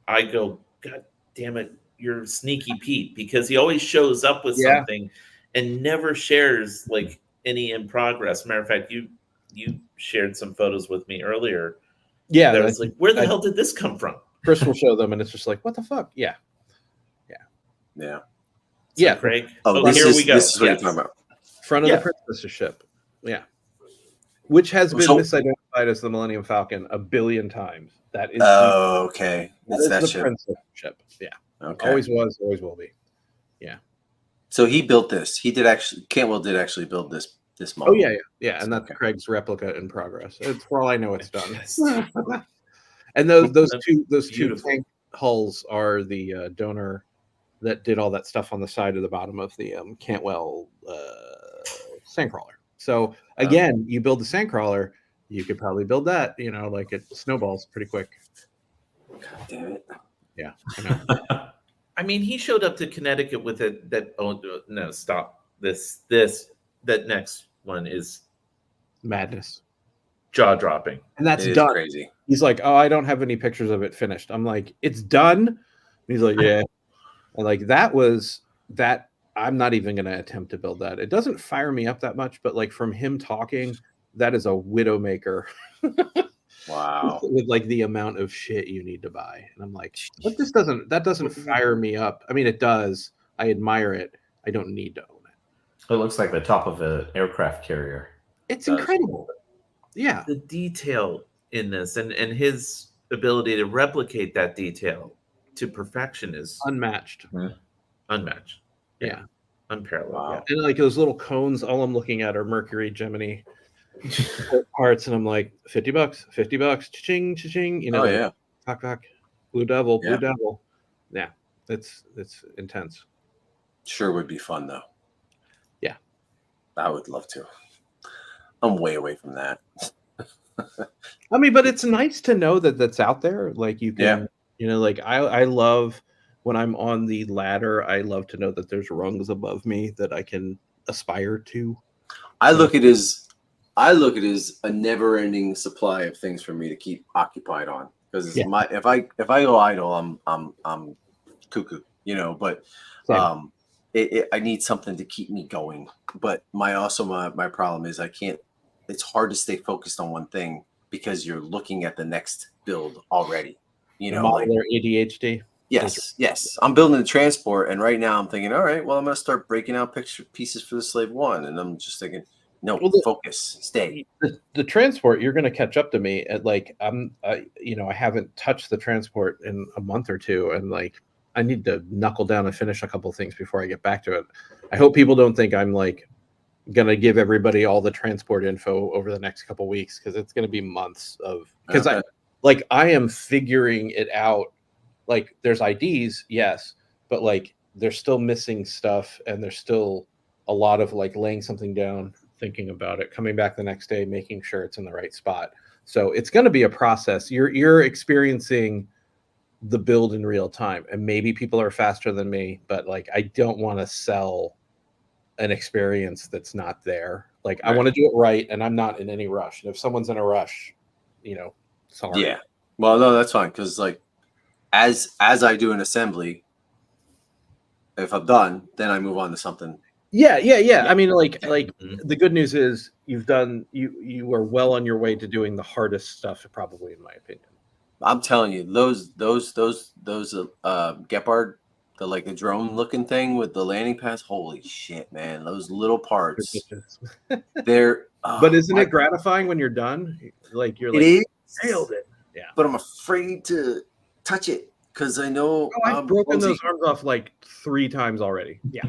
go, God damn it, you're sneaky Pete, because he always shows up with something and never shares like any in progress. Matter of fact, you shared some photos with me earlier. Yeah, that was like, where the hell did this come from? Chris will show them, and it's just like, what the fuck? Yeah. So Craig. Oh, here we go. This is what you're talking about. Front of the Princess ship. Yeah. Which has been misidentified as the Millennium Falcon a billion times. That is okay. It's that the ship. Princess ship. Yeah. Okay. Always was, always will be. Yeah. So he built this. Cantwell did actually build this model. Oh yeah. And that's Craig's replica in progress. It's for all I know, it's done. And those two tank hulls are the donor that did all that stuff on the side of the bottom of the Cantwell Sandcrawler. So again, you build the Sandcrawler, you could probably build that. Like it snowballs pretty quick. God damn it! Yeah, I know. I mean, he showed up to Connecticut with it. No, stop. That next one is madness, jaw dropping, and that's done. Crazy. He's like, oh, I don't have any pictures of it finished. I'm like, it's done. And he's like, yeah. And like that was that. I'm not even going to attempt to build that. It doesn't fire me up that much, but like from him talking, that is a Widowmaker. Wow. With like the amount of shit you need to buy. And I'm like, but that doesn't fire me up. I mean, it does. I admire it. I don't need to own it. It looks like the top of an aircraft carrier. It's incredible. Yeah. The detail in this and his ability to replicate that detail to perfection is unmatched. Unmatched. Yeah. Unparalleled. Wow. Yeah. And like those little cones, all I'm looking at are Mercury, Gemini parts, and I'm like, $50, cha-ching, cha-ching. Oh yeah. Fuck. Blue Devil. Yeah. It's intense. Sure would be fun though. Yeah. I would love to. I'm way away from that. I mean, but it's nice to know that that's out there. Like you can, like I love when I'm on the ladder, I love to know that there's rungs above me that I can aspire to. I look at it as a never-ending supply of things for me to keep occupied on. Because if I go idle, I'm cuckoo, But I need something to keep me going. But my problem is I can't. It's hard to stay focused on one thing because you're looking at the next build already. Modeler ADHD. Yes. I'm building the transport, and right now I'm thinking, all right, well, I'm going to start breaking out pieces for the Slave One, and I'm just thinking, no, focus, stay. The transport, you're going to catch up to me at like I haven't touched the transport in a month or two, and like I need to knuckle down and finish a couple things before I get back to it. I hope people don't think I'm like going to give everybody all the transport info over the next couple weeks, because it's going to be months of I am figuring it out. Like there's IDs, yes, but like they're still missing stuff, and there's still a lot of like laying something down, thinking about it, coming back the next day, making sure it's in the right spot. So it's going to be a process. You're experiencing the build in real time, and maybe people are faster than me, but like I don't want to sell an experience that's not there. Like I want to do it right, and I'm not in any rush. And if someone's in a rush, sorry. Yeah. Well, no, that's fine, because like as I do an assembly, if I'm done, then I move on to something. Yeah. I mean, like the good news is you are well on your way to doing the hardest stuff, probably, in my opinion. I'm telling you, those Gepard, the drone looking thing with the landing pads. Holy shit, man! Those little parts. They're. But isn't it gratifying when you're done? Like you're like, it is. Nailed it. Yeah. But I'm afraid to touch it because I know I've broken those arms off like 3 times already. Yeah.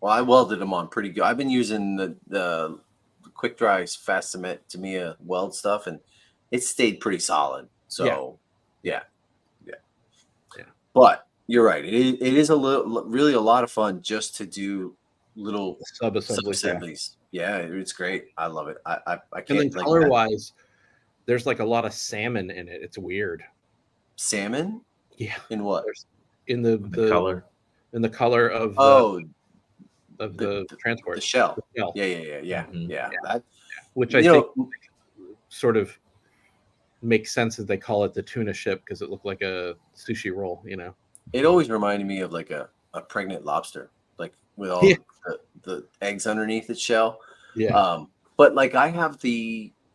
Well, I welded them on pretty good. I've been using the quick dry fast cement Tamiya weld stuff, and it stayed pretty solid. So yeah. But you're right. It is really a lot of fun just to do little sub-assemblies. Yeah, it's great. I love it. I can't. And then color wise, there's like a lot of salmon in it. It's weird. Salmon? Yeah. In what? The color. In the color of the transport. The shell. The shell. Yeah. Mm-hmm. Yeah. Which I think sort of makes sense that they call it the tuna ship because it looked like a sushi roll, It always reminded me of like a pregnant lobster, like with all the eggs underneath its shell. Yeah. But like I have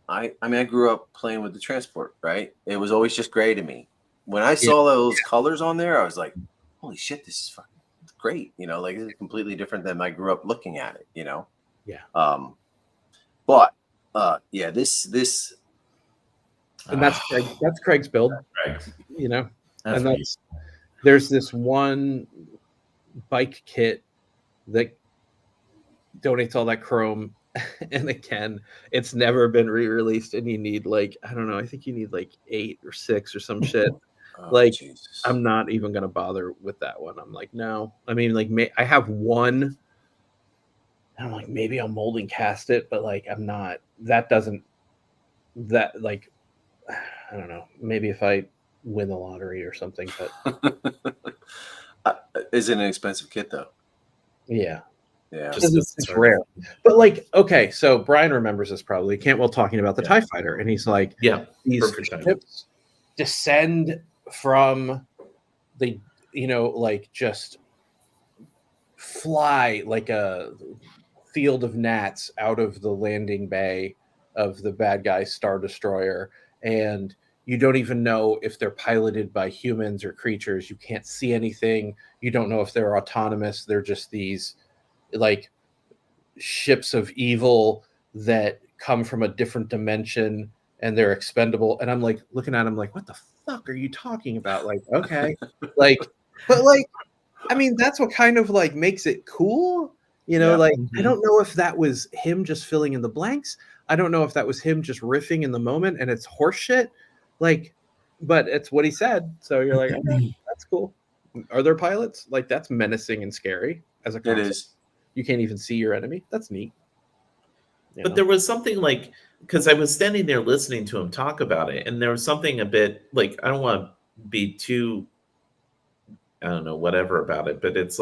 I grew up playing with the transport, right? It was always just gray to me. When I saw those colors on there, I was like, holy shit, this is fucking great. Like this is completely different than I grew up looking at it, Yeah. But this and that's Craig's build. Craig's. And there's this one bike kit that donates all that chrome, and again, it's never been re-released, and you need I think you need 8 or 6 or some shit. Jesus. I'm not even gonna bother with that one. I'm like, no. I mean, I have one. I'm like, maybe I'll molding cast it, but I'm not. I don't know. Maybe if I win the lottery or something, but is it an expensive kit though? Yeah. It's rare. But okay, so Brian remembers this probably. Cantwell talking about the TIE fighter, and he's like, these ships descend from the just fly like a field of gnats out of the landing bay of the bad guy Star Destroyer, and you don't even know if they're piloted by humans or creatures. You can't see anything. You don't know if they're autonomous. They're just these ships of evil that come from a different dimension, and they're expendable. And I'm looking at them what the fuck are you talking about? Okay. But I mean, that's what kind of makes it cool. I don't know if that was him just filling in the blanks. I don't know if that was him just riffing in the moment and it's horseshit. But it's what he said. So you're like, okay, that's cool. Are there pilots? That's menacing and scary as a concept. It is. You can't even see your enemy. That's neat. But there was something because I was standing there listening to him talk about it, and there was something a bit I don't want to be too, I don't know, whatever about it, but it's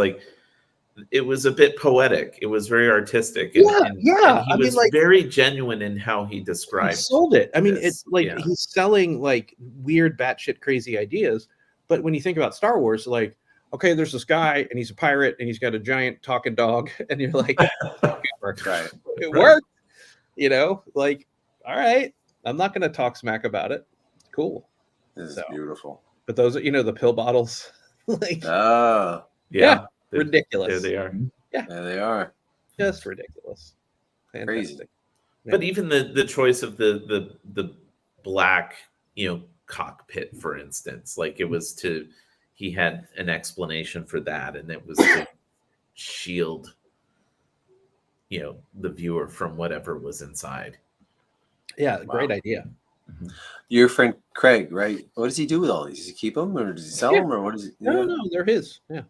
it was a bit poetic. It was very artistic. And he was very genuine in how he described. He sold it. I mean, it's he's selling weird, batshit crazy ideas. But when you think about Star Wars, okay, there's this guy and he's a pirate and he's got a giant talking dog, and you're like, Right. It worked. All right, I'm not going to talk smack about it. Cool. This is beautiful. But those, the pill bottles, ridiculous. There they are. Yeah, there they are. Just ridiculous. Fantastic. Crazy. Yeah. But even the choice of the black, cockpit, for instance, he had an explanation for that, and it was to shield the viewer from whatever was inside. Yeah, great idea. Your friend Craig, right? What does he do with all these? Does he keep them, or does he sell them, or what does he? No, they're his. Yeah.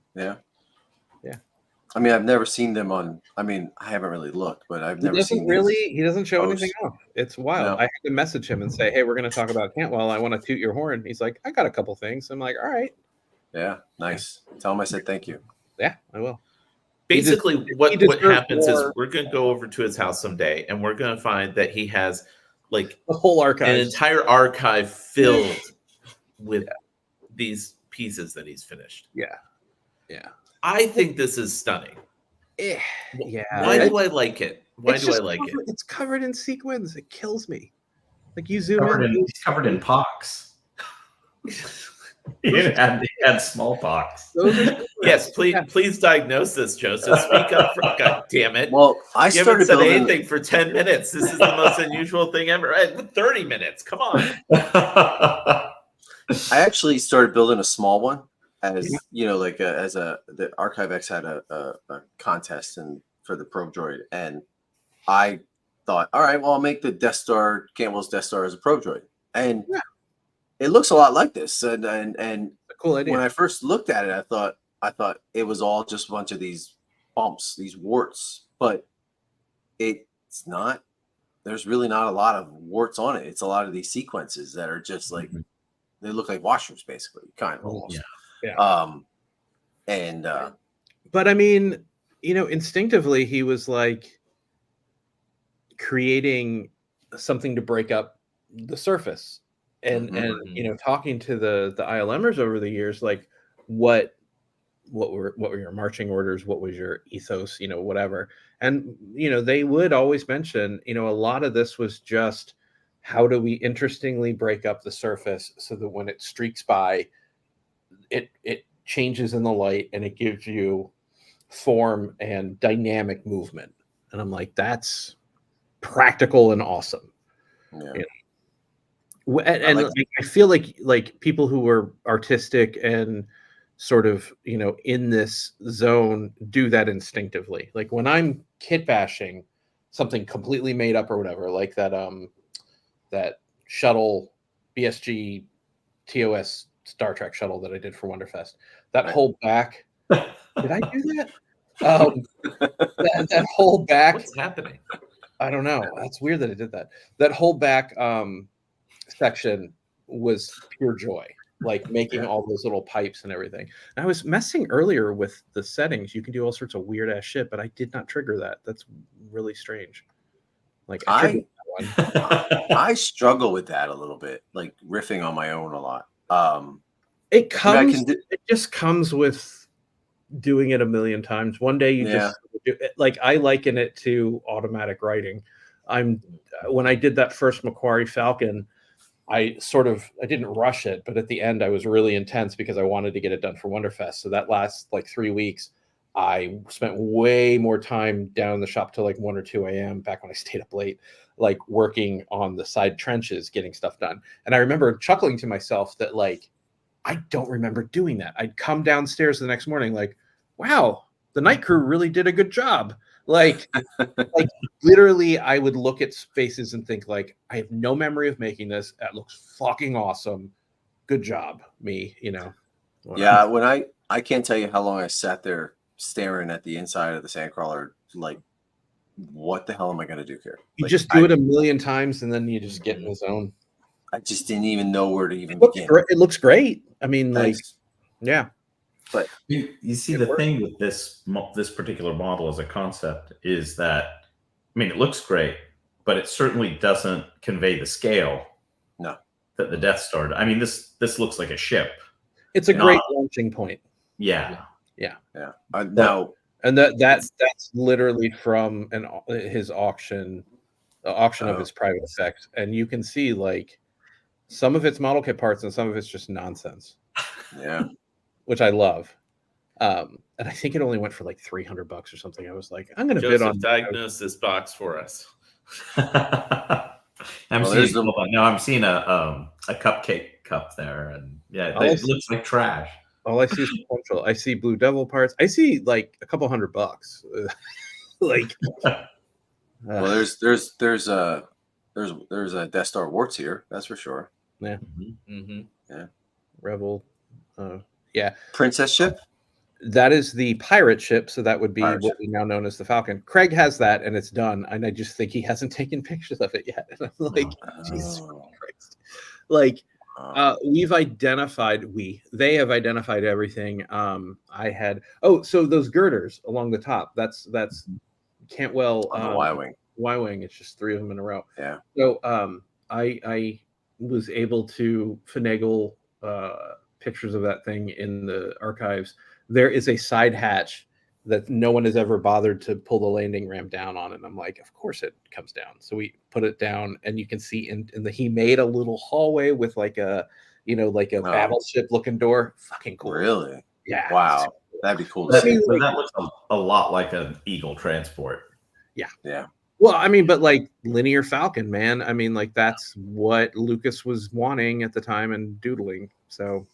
I mean, I've never seen them on. I mean, I haven't really looked, but I've never seen. He doesn't show anything off. It's wild. No. I had to message him and say, "Hey, we're going to talk about Cantwell. I want to toot your horn." He's like, "I got a couple things." I'm like, "All right." Yeah, nice. Tell him I said thank you. Yeah, I will. Basically, what happens is we're going to go over to his house someday, and we're going to find that he has the whole archive, an entire archive filled with these pieces that he's finished. Yeah. I think this is stunning. Yeah. Why do I like it? Why do I like it? It's covered in sequins. It kills me. You zoom in. It's covered in pox. He had smallpox. Yes, please diagnose this, Joseph. Speak up, God damn it. Well, you haven't said anything for 10 minutes. This is the most unusual thing ever. 30 minutes. Come on. I actually started building a small one as you know, like the Archive X had a contest and for the Probe Droid, and I thought, all right, well, I'll make the Death Star, Cantwell's Death Star as a Probe Droid, and it looks a lot like this. And A cool idea. when I first looked at it, I thought it was all just a bunch of these bumps, these warts, but it's not. There's really not a lot of warts on it. It's a lot of these sequences that are just like they look like washers, basically, kind of almost. Yeah. But I mean, you know, instinctively he was like creating something to break up the surface, and you know, talking to the ILMers over the years, like what were your marching orders, what was your ethos, you know, whatever. And you know, they would always mention, you know, a lot of this was just how do we interestingly break up the surface so that when it streaks by, it changes in the light and it gives you form and dynamic movement. And I'm like, that's practical and awesome. Yeah. You know? And I feel like people who are artistic and sort of, you know, in this zone do that instinctively. Like when I'm kit bashing something completely made up or whatever, like that shuttle BSG TOS Star Trek shuttle that I did for Wonderfest, that whole back, did I do that? That whole back, What's happening? I don't know. That's weird that I did that. That whole back section was pure joy, like making all those little pipes and everything. And I was messing earlier with the settings. You can do all sorts of weird ass shit, but I did not trigger that. That's really strange. Like I struggle with that a little bit, like riffing on my own a lot. It just comes with doing it a million times. One day you just do it. Like I liken it to automatic writing. When I did that first Macquarie Falcon, I didn't rush it, but at the end I was really intense because I wanted to get it done for Wonderfest. So that last like 3 weeks, I spent way more time down in the shop till like 1 or 2 a.m. back when I stayed up late, like working on the side trenches, getting stuff done. And I remember chuckling to myself that like, I don't remember doing that. I'd come downstairs the next morning like, wow, the night crew really did a good job. Like literally I would look at spaces and think like, I have no memory of making this. That looks fucking awesome. Good job, me, you know. Yeah, when I can't tell you how long I sat there staring at the inside of the Sandcrawler, like, what the hell am I going to do here? You like, just do it a million times and then you just get in the zone. I just didn't even know where to even begin. It looks great. I mean, Thanks. yeah. But you see, the thing with this particular model as a concept is that, I mean, it looks great, but it certainly doesn't convey the scale. No. That the Death Star. I mean, this looks like a ship. It's a great launching point. Yeah. Now, and that's literally from his auction, the auction of his private effects, and you can see like some of it's model kit parts and some of it's just nonsense. Yeah. Which I love. And I think it only went for like $300 or something. I was like, I'm going to bid on. Diagnose this box for us. I'm seeing a cupcake cup there, and it looks like trash. All I see is potential. I see Blue Devil parts. I see like a couple $100. Like, well, there's a Death Star warts here. That's for sure. Yeah. Mm-hmm. Yeah. Rebel. Yeah. Princess ship. That is the pirate ship, so that would be what we now known as the Falcon. Craig has that, and it's done. And I just think he hasn't taken pictures of it yet. And I'm like, Jesus Christ! Like, they have identified everything. I had so those girders along the top. That's Cantwell on the Y-wing. Y-wing. It's just 3 of them in a row. Yeah. So I was able to finagle pictures of that thing in the archives. There is a side hatch that no one has ever bothered to pull the landing ramp down on, and I'm like, of course it comes down. So we put it down, and you can see he made a little hallway with like a battleship looking door. Fucking cool. Really? Yeah. Wow. That'd be cool. That looks a lot like an Eagle transport. Yeah. Yeah. Well, I mean, but like linear Falcon, man. I mean, like that's what Lucas was wanting at the time and doodling. So,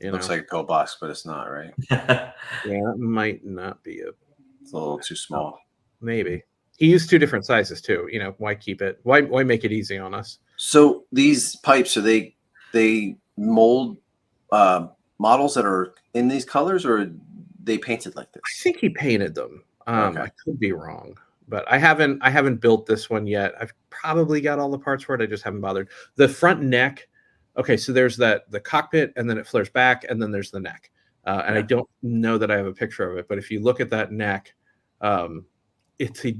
You Looks know? like a pillbox, but it's not, right? Yeah, that might not be a It's a little too small. maybe. He used 2 different sizes too. You know, why keep it? Why make it easy on us? So these pipes, are they mold models that are in these colors, or are they painted like I this? think he painted them. Okay. I could be wrong, but I haven't built this one yet. I've probably got all the parts for it. I just haven't bothered. The front neck. Okay, so there's the cockpit, and then it flares back, and then there's the neck. And I don't know that I have a picture of it, but if you look at that neck, it's a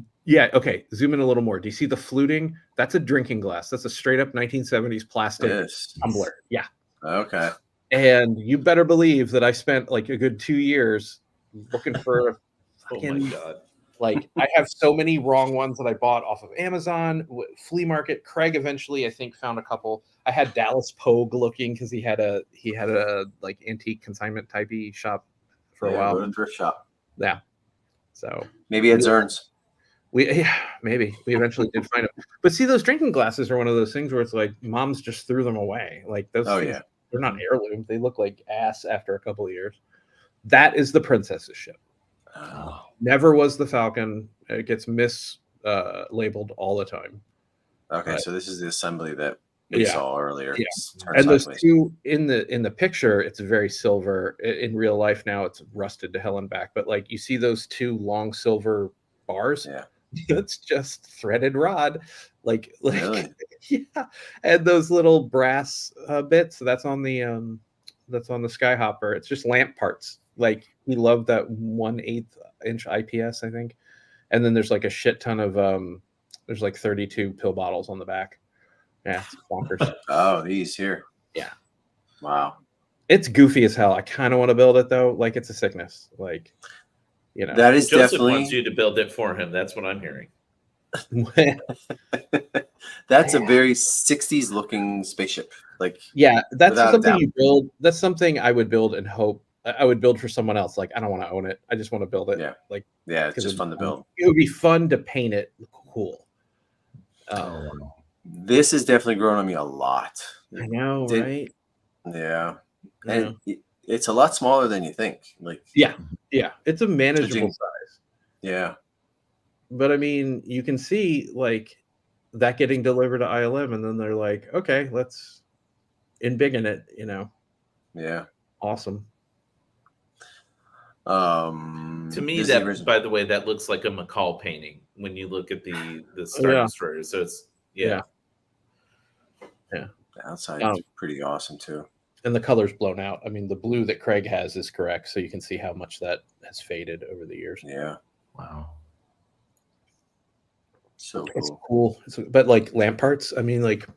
okay. Zoom in a little more. Do you see the fluting? That's a drinking glass. That's a straight up 1970s plastic Yes. tumbler. Yeah. Okay. And you better believe that I spent like a good 2 years looking for Oh my fucking god. like I have so many wrong ones that I bought off of Amazon, flea market. Craig eventually, I think, found a couple. I had Dallas Pogue looking because he had a like antique consignment typey shop for a while. Go to the thrift shop. Yeah. So Maybe at Zern's. maybe we eventually did find them. But see, those drinking glasses are one of those things where it's like moms just threw them away. Like those things, they're not heirlooms. They look like ass after a couple of years. That is the princess's ship. Oh. Never was the Falcon. It gets labeled all the time. Okay, so this is the assembly that we saw earlier. Yeah. It's And those sideways. 2 in the picture, it's very silver. In real life now, it's rusted to hell and back. But like you see those 2 long silver bars. Yeah. That's just threaded rod. Like Really? yeah. And those little brass bits. That's on the Skyhopper. It's just lamp parts. Like we love that 1/8 inch IPS, I think. And then there's like a shit ton of there's like 32 pill bottles on the back. Yeah, it's bonkers. Oh, these here. Yeah. Wow. It's goofy as hell. I kind of want to build it though. Like it's a sickness. Like, you know. That is Joseph definitely wants you to build it for him. That's what I'm hearing. that's a very 60s looking spaceship. Like yeah, that's without a something doubt. you build. That's something I would build and hope. I would build for someone else. Like I don't want to own it. I just want to build it. Yeah. Like Yeah, it's 'cause just fun to build. It would be fun to paint it cool. This is definitely growing on me a lot. I know, Did- right? Yeah. Yeah. And it's a lot smaller than you think. Like Yeah, it's a manageable Judging- size. yeah. But I mean, you can see like that getting delivered to ILM, and then they're like, okay, let's embiggen it. You know, Yeah. awesome. To me, this is that the original- by the way, that looks like a McCall painting when you look at the Star Yeah. Destroyer. So it's Yeah. the outside Um, is pretty awesome too. And the color's blown out. I mean, the blue that Craig has is correct, so you can see how much that has faded over the years. Yeah. Wow. So It's cool. cool. But like lamp parts, I mean, like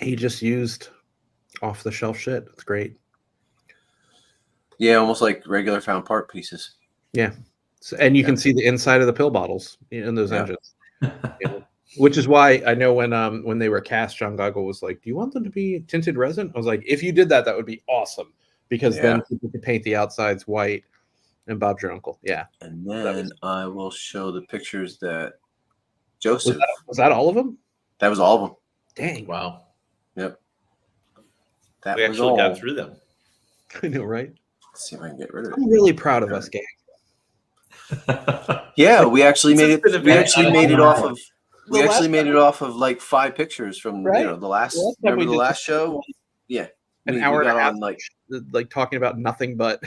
he just used off the shelf shit. It's great. Yeah, almost like regular found part pieces. Yeah. So, and you Yeah. can see the inside of the pill bottles in those Yeah. engines. Yeah. Which is why I know when they were cast, John Goggle was like, "Do you want them to be tinted resin?" I was like, "If you did that, that would be awesome, because then people could paint the outsides white." And Bob's your uncle, yeah. And then I will show the pictures that Joseph. Was that all of them? That was all of them. Dang, wow. Yep. That We was actually all. got through them. I know, right? Let's see if I can get rid of it. I'm really proud of us, gang. Yeah, we actually This made has it. been a We very actually made it off of. We The actually last made it off of like 5 pictures from Right? the last. The last time Remember we the did last this show? Yeah, An we hour and got a half, on like talking about nothing but.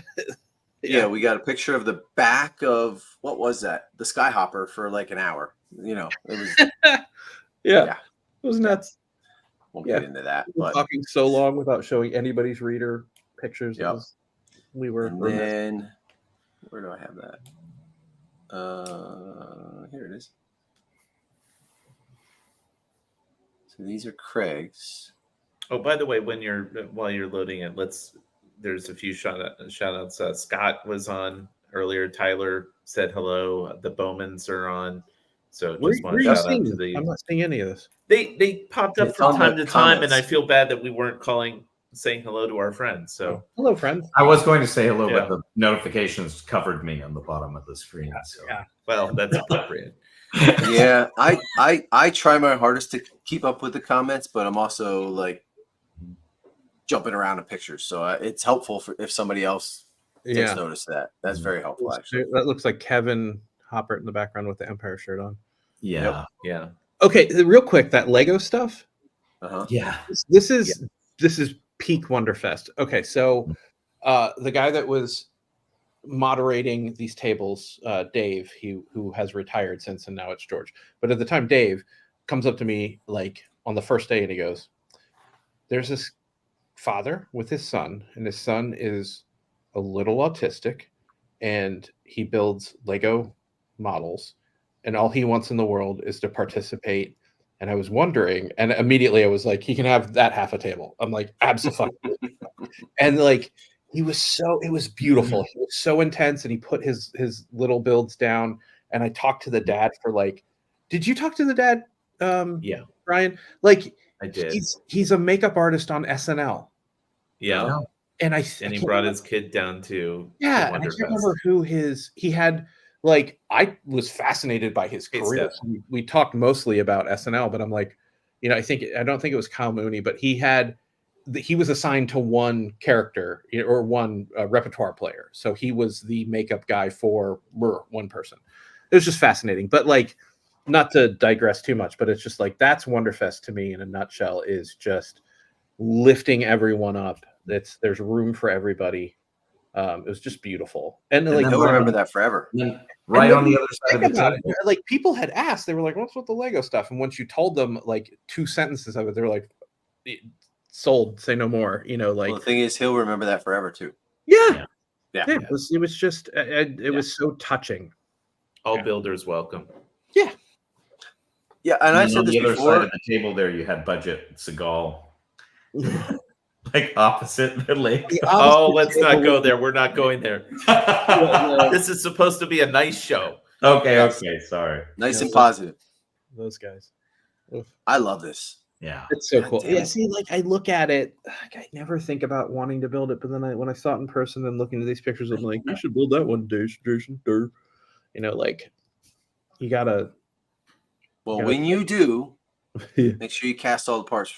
yeah, we got a picture of the back of what was that? The Skyhopper for like an hour. You know, it was. Yeah, it was nuts. Won't Yeah. get into that, We were but talking so long without showing anybody's reader pictures. Yep. We were. and remiss. then where do I have that? Here it is. So these are Craig's. Oh, by the way, while you're loading it, there's a few shout outs. Scott was on earlier. Tyler said hello. The Bowmans are on. So just want to shout out to the. I'm not seeing any of this. They popped up It's from on time the to time, and comments. I feel bad that we weren't saying hello to our friends. So Hello, friend. I was going to say hello, Yeah. but the notifications covered me on the bottom of the screen. So. Yeah. well, that's appropriate. Yeah, I try my hardest to keep up with the comments, but I'm also like jumping around in pictures. So it's helpful for if somebody else takes notice of that. That's very helpful, actually. That looks like Kevin Hoppert in the background with the Empire shirt on. Yeah. Yeah. Okay, real quick, that Lego stuff. Yeah. This is peak Wonderfest. Okay, so the guy that was moderating these tables, Dave, who has retired since, and now it's George. But at the time, Dave comes up to me like on the first day, and he goes, "There's this father with his son, and his son is a little autistic, and he builds Lego models, and all he wants in the world is to participate." And I was wondering, and immediately I was like, "He can have that half a table." I'm like, "Absolutely." And like, it was beautiful. He was so intense, and he put his little builds down. And I talked to the dad for like, did you talk to the dad? Yeah, Brian. Like, I did. He's a makeup artist on SNL. Yeah, and he brought his kid down to and I can't remember who he had. Like, I was fascinated by his career. We talked mostly about SNL, but I'm like, I don't think it was Kyle Mooney, but he was assigned to one character or one repertoire player. So he was the makeup guy for one person. It was just fascinating. But like, not to digress too much, but it's just like, that's Wonderfest to me in a nutshell, is just lifting everyone up. There's room for everybody. It was just beautiful. And like, he'll remember that forever. Right on the other side of the table. Like, people had asked, they were like, "What's with the Lego stuff?" And once you told them like 2 sentences of it, they were like, "Sold, say no more." Like, the thing is, he'll remember that forever too. Yeah. It was just it was so touching. All builders welcome. Yeah. And I said on this the other before. side of the table there, you had Budget Seagal, like opposite the lake. Let's not go there. We're not going there. This is supposed to be a nice show. Okay, sorry. Nice and positive. Those guys. I love this. Yeah, it's so cool. Yeah, see, like, I look at it, like, I never think about wanting to build it, but then when I saw it in person and looking at these pictures, I'm like, you should build that one day, Jason. Like, you gotta. Well, when you do, make sure you cast all the parts.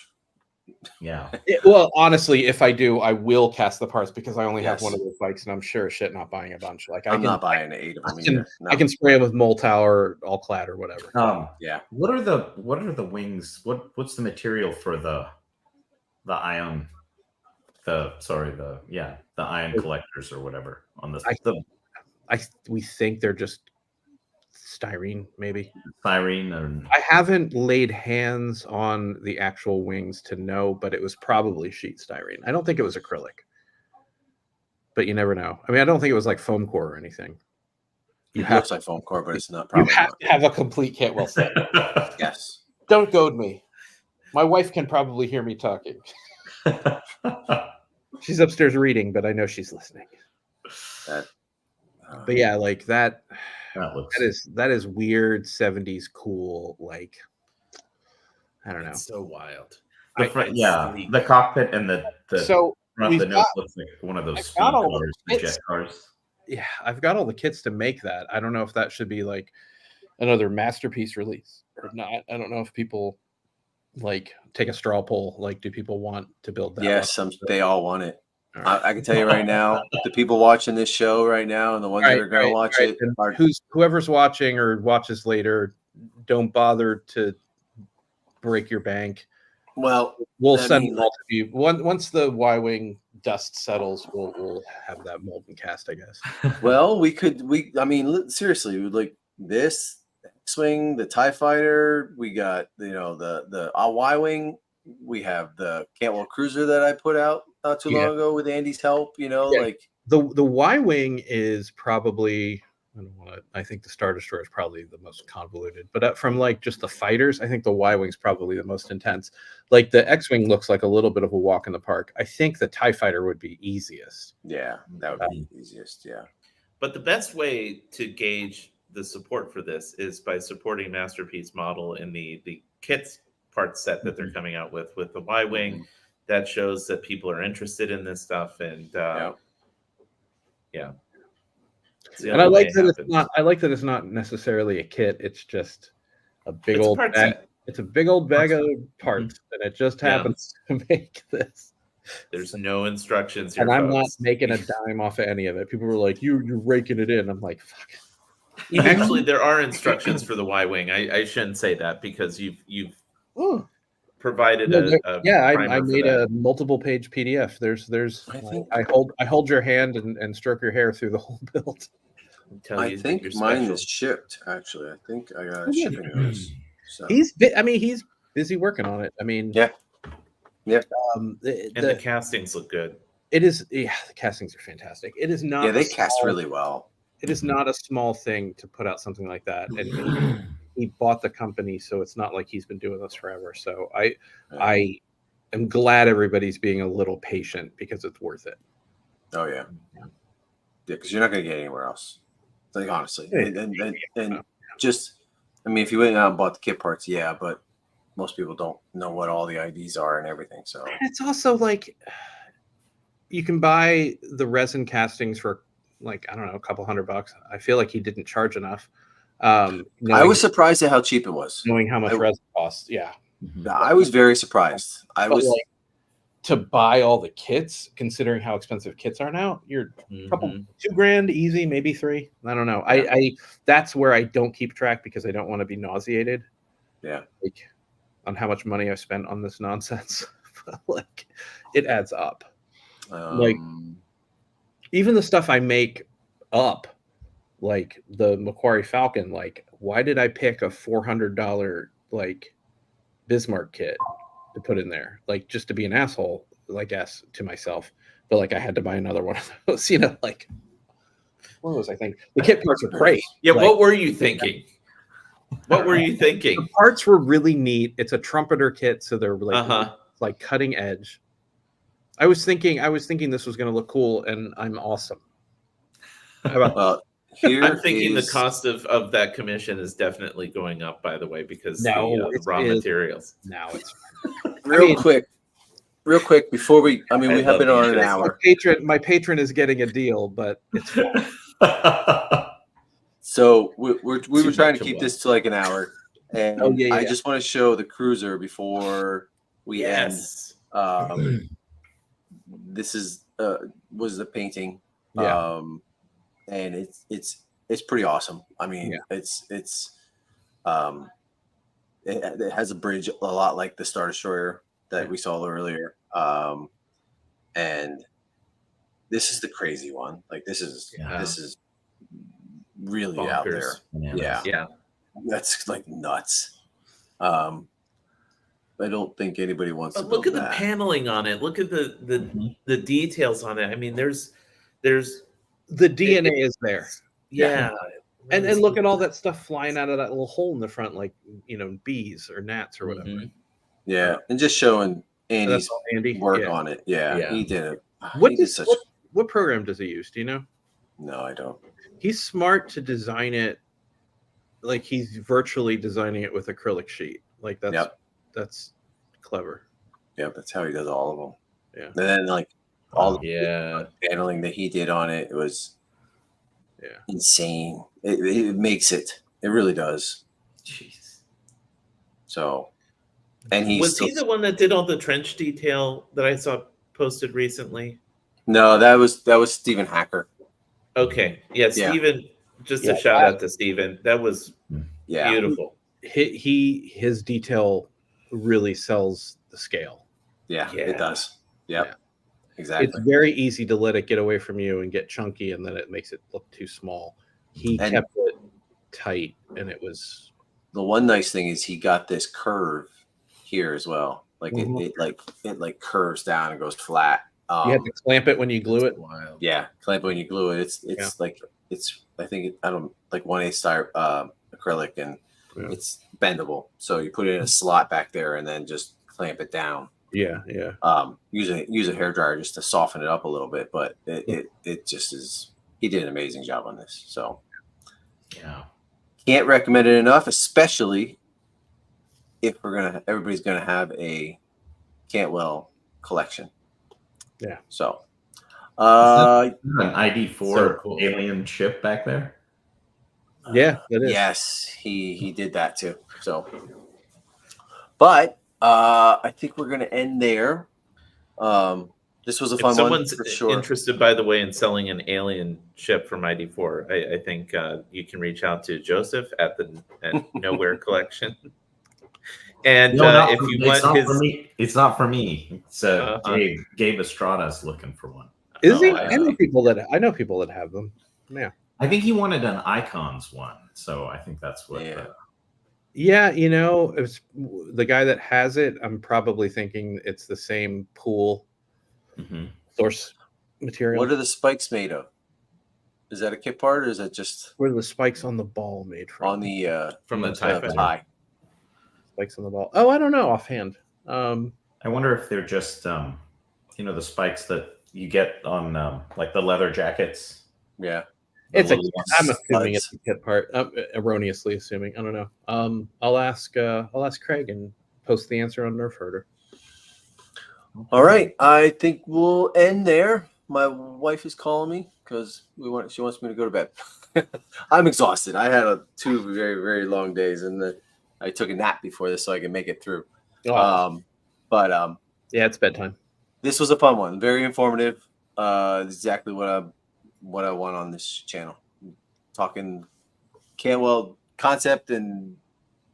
Yeah. Well, honestly, if I do, I will cast the parts, because I only have one of those bikes, and I'm sure as shit not buying a bunch. Like, I'm not buying 8 of them either. I can spray them with Moltow or All Clad or whatever. Yeah. What are the wings? What's the material for the ion? The ion collectors or whatever on the. We think they're just styrene, maybe. Styrene. I haven't laid hands on the actual wings to know, but it was probably sheet styrene. I don't think it was acrylic, but you never know. I mean, I don't think it was like foam core or anything. It looks like foam core, but it's not. You have to have a complete Cantwell set. Yes. Don't goad me. My wife can probably hear me talking. She's upstairs reading, but I know she's listening. But yeah, like that. That is weird 70s cool. Like, I don't know. It's so wild. The cockpit and the front of the nose looks like one of those cars, jet cars. Yeah, I've got all the kits to make that. I don't know if that should be like another masterpiece release or not. I don't know if people like take a straw poll. Like, do people want to build that? Yes, they all want it. Right. I can tell you right now, the people watching this show right now and the ones that are going to watch it. Whoever's watching or watches later, don't bother to break your bank. Well, we'll send them all to you. Once the Y-Wing dust settles, we'll have that mold and cast, I guess. Well, seriously, like this X-Wing, the TIE Fighter, we got, the Y-Wing, we have the Cantwell Cruiser that I put out not too long ago with Andy's help, like the Y-Wing is probably, I think the Star Destroyer is probably the most convoluted, but from like just the fighters, I think the Y-Wing is probably the most intense. Like, the X-Wing looks like a little bit of a walk in the park. I think the TIE Fighter would be easiest. Yeah, that would be easiest. Yeah. But the best way to gauge the support for this is by supporting Masterpiece Model in the kits part set that they're coming out with the Y-Wing. That shows that people are interested in this stuff, and yeah. And I like that it's not. I like that it's not necessarily a kit. It's just a big old bag. It's a big old bag of parts, and it just happens to make this. There's no instructions here, And I'm not folks. making a dime off of any of it. People were like, "You're raking it in." I'm like, "Fuck." Actually, there are instructions for the Y-wing. I shouldn't say that because you've Oh. provided No, a yeah, I primer for made that. a multiple page PDF. There's I think I hold your hand and stroke your hair through the whole build. Tell I you that think you're mine special. is shipped. Actually, I think I got Oh, a yeah. shipping notice. So He's busy working on it. I mean, yeah. And the castings look good. It is, yeah, the castings are fantastic. It is not. Yeah, they cast really well. It is not a small thing to put out something like that, and he bought the company, so it's not like he's been doing this forever. So I am glad everybody's being a little patient because it's worth it. Oh yeah, because you're not going to get anywhere else. Like honestly, and just, I mean, if you went out and bought the kit parts, yeah, but most people don't know what all the IDs are and everything. So It's also like you can buy the resin castings for like, I don't know, a couple $100. I feel like he didn't charge enough. I was surprised at how cheap it was. Knowing how much resin costs. Yeah. I was very surprised. But like, to buy all the kits, considering how expensive kits are now, you're couple $2,000 easy, maybe $3,000. I don't know. Yeah. I that's where I don't keep track because I don't want to be nauseated. Yeah. Like on how much money I spent on this nonsense. Like it adds up. Like even the stuff I make up, like the Macquarie Falcon, like why did I pick a $400 like Bismarck kit to put in there, like just to be an asshole, like guess to myself, but like I had to buy another one of those, you know, like what was I think? The kit parts are great. Yeah, like, what were you thinking? What were you thinking? The parts were really neat. It's a trumpeter kit, so they're like like cutting edge. I was thinking this was going to look cool, and I'm awesome. How about here I'm thinking the cost of that commission is definitely going up, by the way, because the raw materials. Now it's real quick before we. I mean, we have been on an hour. My patron is getting a deal, but it's fine. So we were trying to keep this to like an hour, and I just want to show the cruiser before we end. This is was the painting, and it's pretty awesome. I mean, it has a bridge a lot like the Star Destroyer that we saw earlier, and this is the crazy one. Like this is really bonkers. out there. Yeah, that's like nuts. I don't think anybody wants to look at that. the paneling on it. Look at the details on it. I mean, there's the DNA is there. Yeah. And look at all that stuff flying out of that little hole in the front, like, you know, bees or gnats or whatever. Yeah, and just showing Andy's work on it. Yeah, he did it. What program does he use? Do you know? No, I don't. He's smart to design it like he's virtually designing it with acrylic sheet. Like that's clever. Yeah, that's how he does all of them. Yeah, and then like all the paneling that he did on it, it was insane. It makes it. It really does. Jeez. So, and he the one that did all the trench detail that I saw posted recently? No, that was Stephen Hacker. Okay, Stephen. Just a shout out to Stephen. That was beautiful. His detail really sells the scale. Yeah, it does. Yep. Exactly. It's very easy to let it get away from you and get chunky, and then it makes it look too small. He kept it tight, and it was. The one nice thing is he got this curve here as well. Like it curves down and goes flat. You had to clamp it when you glue it. Wild. Yeah, clamp it when you glue it. It's like I think I don't like 1/8 acrylic, and it's bendable. So you put it in a slot back there and then just clamp it down. Yeah. Use a hairdryer just to soften it up a little bit, but it just is. He did an amazing job on this. So can't recommend it enough, especially if everybody's gonna have a Cantwell collection. Yeah. So an ID4 alien ship back there. Yeah, it is. Yes, he did that too. So, but I think we're gonna end there. This was a If fun one someone's for sure. interested, by the way, in selling an alien ship from ID4, I think you can reach out to Joseph at Nowhere Collection. And if you want his, it's not for me. It's Uh-huh. Gabe Estrada's looking for one. Is he? I I know people that have them. Yeah. I think he wanted an Icons one, so I think that's what. Yeah. Yeah, you know, it's the guy that has it. I'm probably thinking it's the same pool source material. What are the spikes made of? Is that a kit part, or is that just Where are the spikes on the ball made from? on the from the TIE Fighter? tie? Spikes on the ball. Oh, I don't know offhand. I wonder if they're just the spikes that you get on like the leather jackets. Yeah. It's The I'm little assuming studs. it's a kit part. Erroneously assuming. I don't know. I'll ask Craig and post the answer on Nerf Herder. All right, I think we'll end there. My wife is calling me because she wants me to go to bed. I'm exhausted. I had 2 very, very long days, and I took a nap before this so I can make it through. Oh, But yeah, it's bedtime. this was a fun one, very informative. Exactly what I want on this channel. Talking Cantwell concept and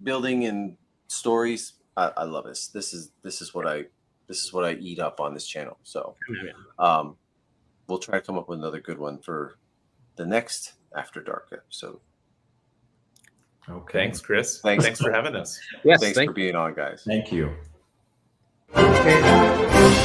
building and stories. I love this. This is what I eat up on this channel. So we'll try to come up with another good one for the next After Dark episode. Okay. Thanks, Chris. Thanks. Thanks for having us. Yes, Thanks for being on, guys. Thank you. Okay.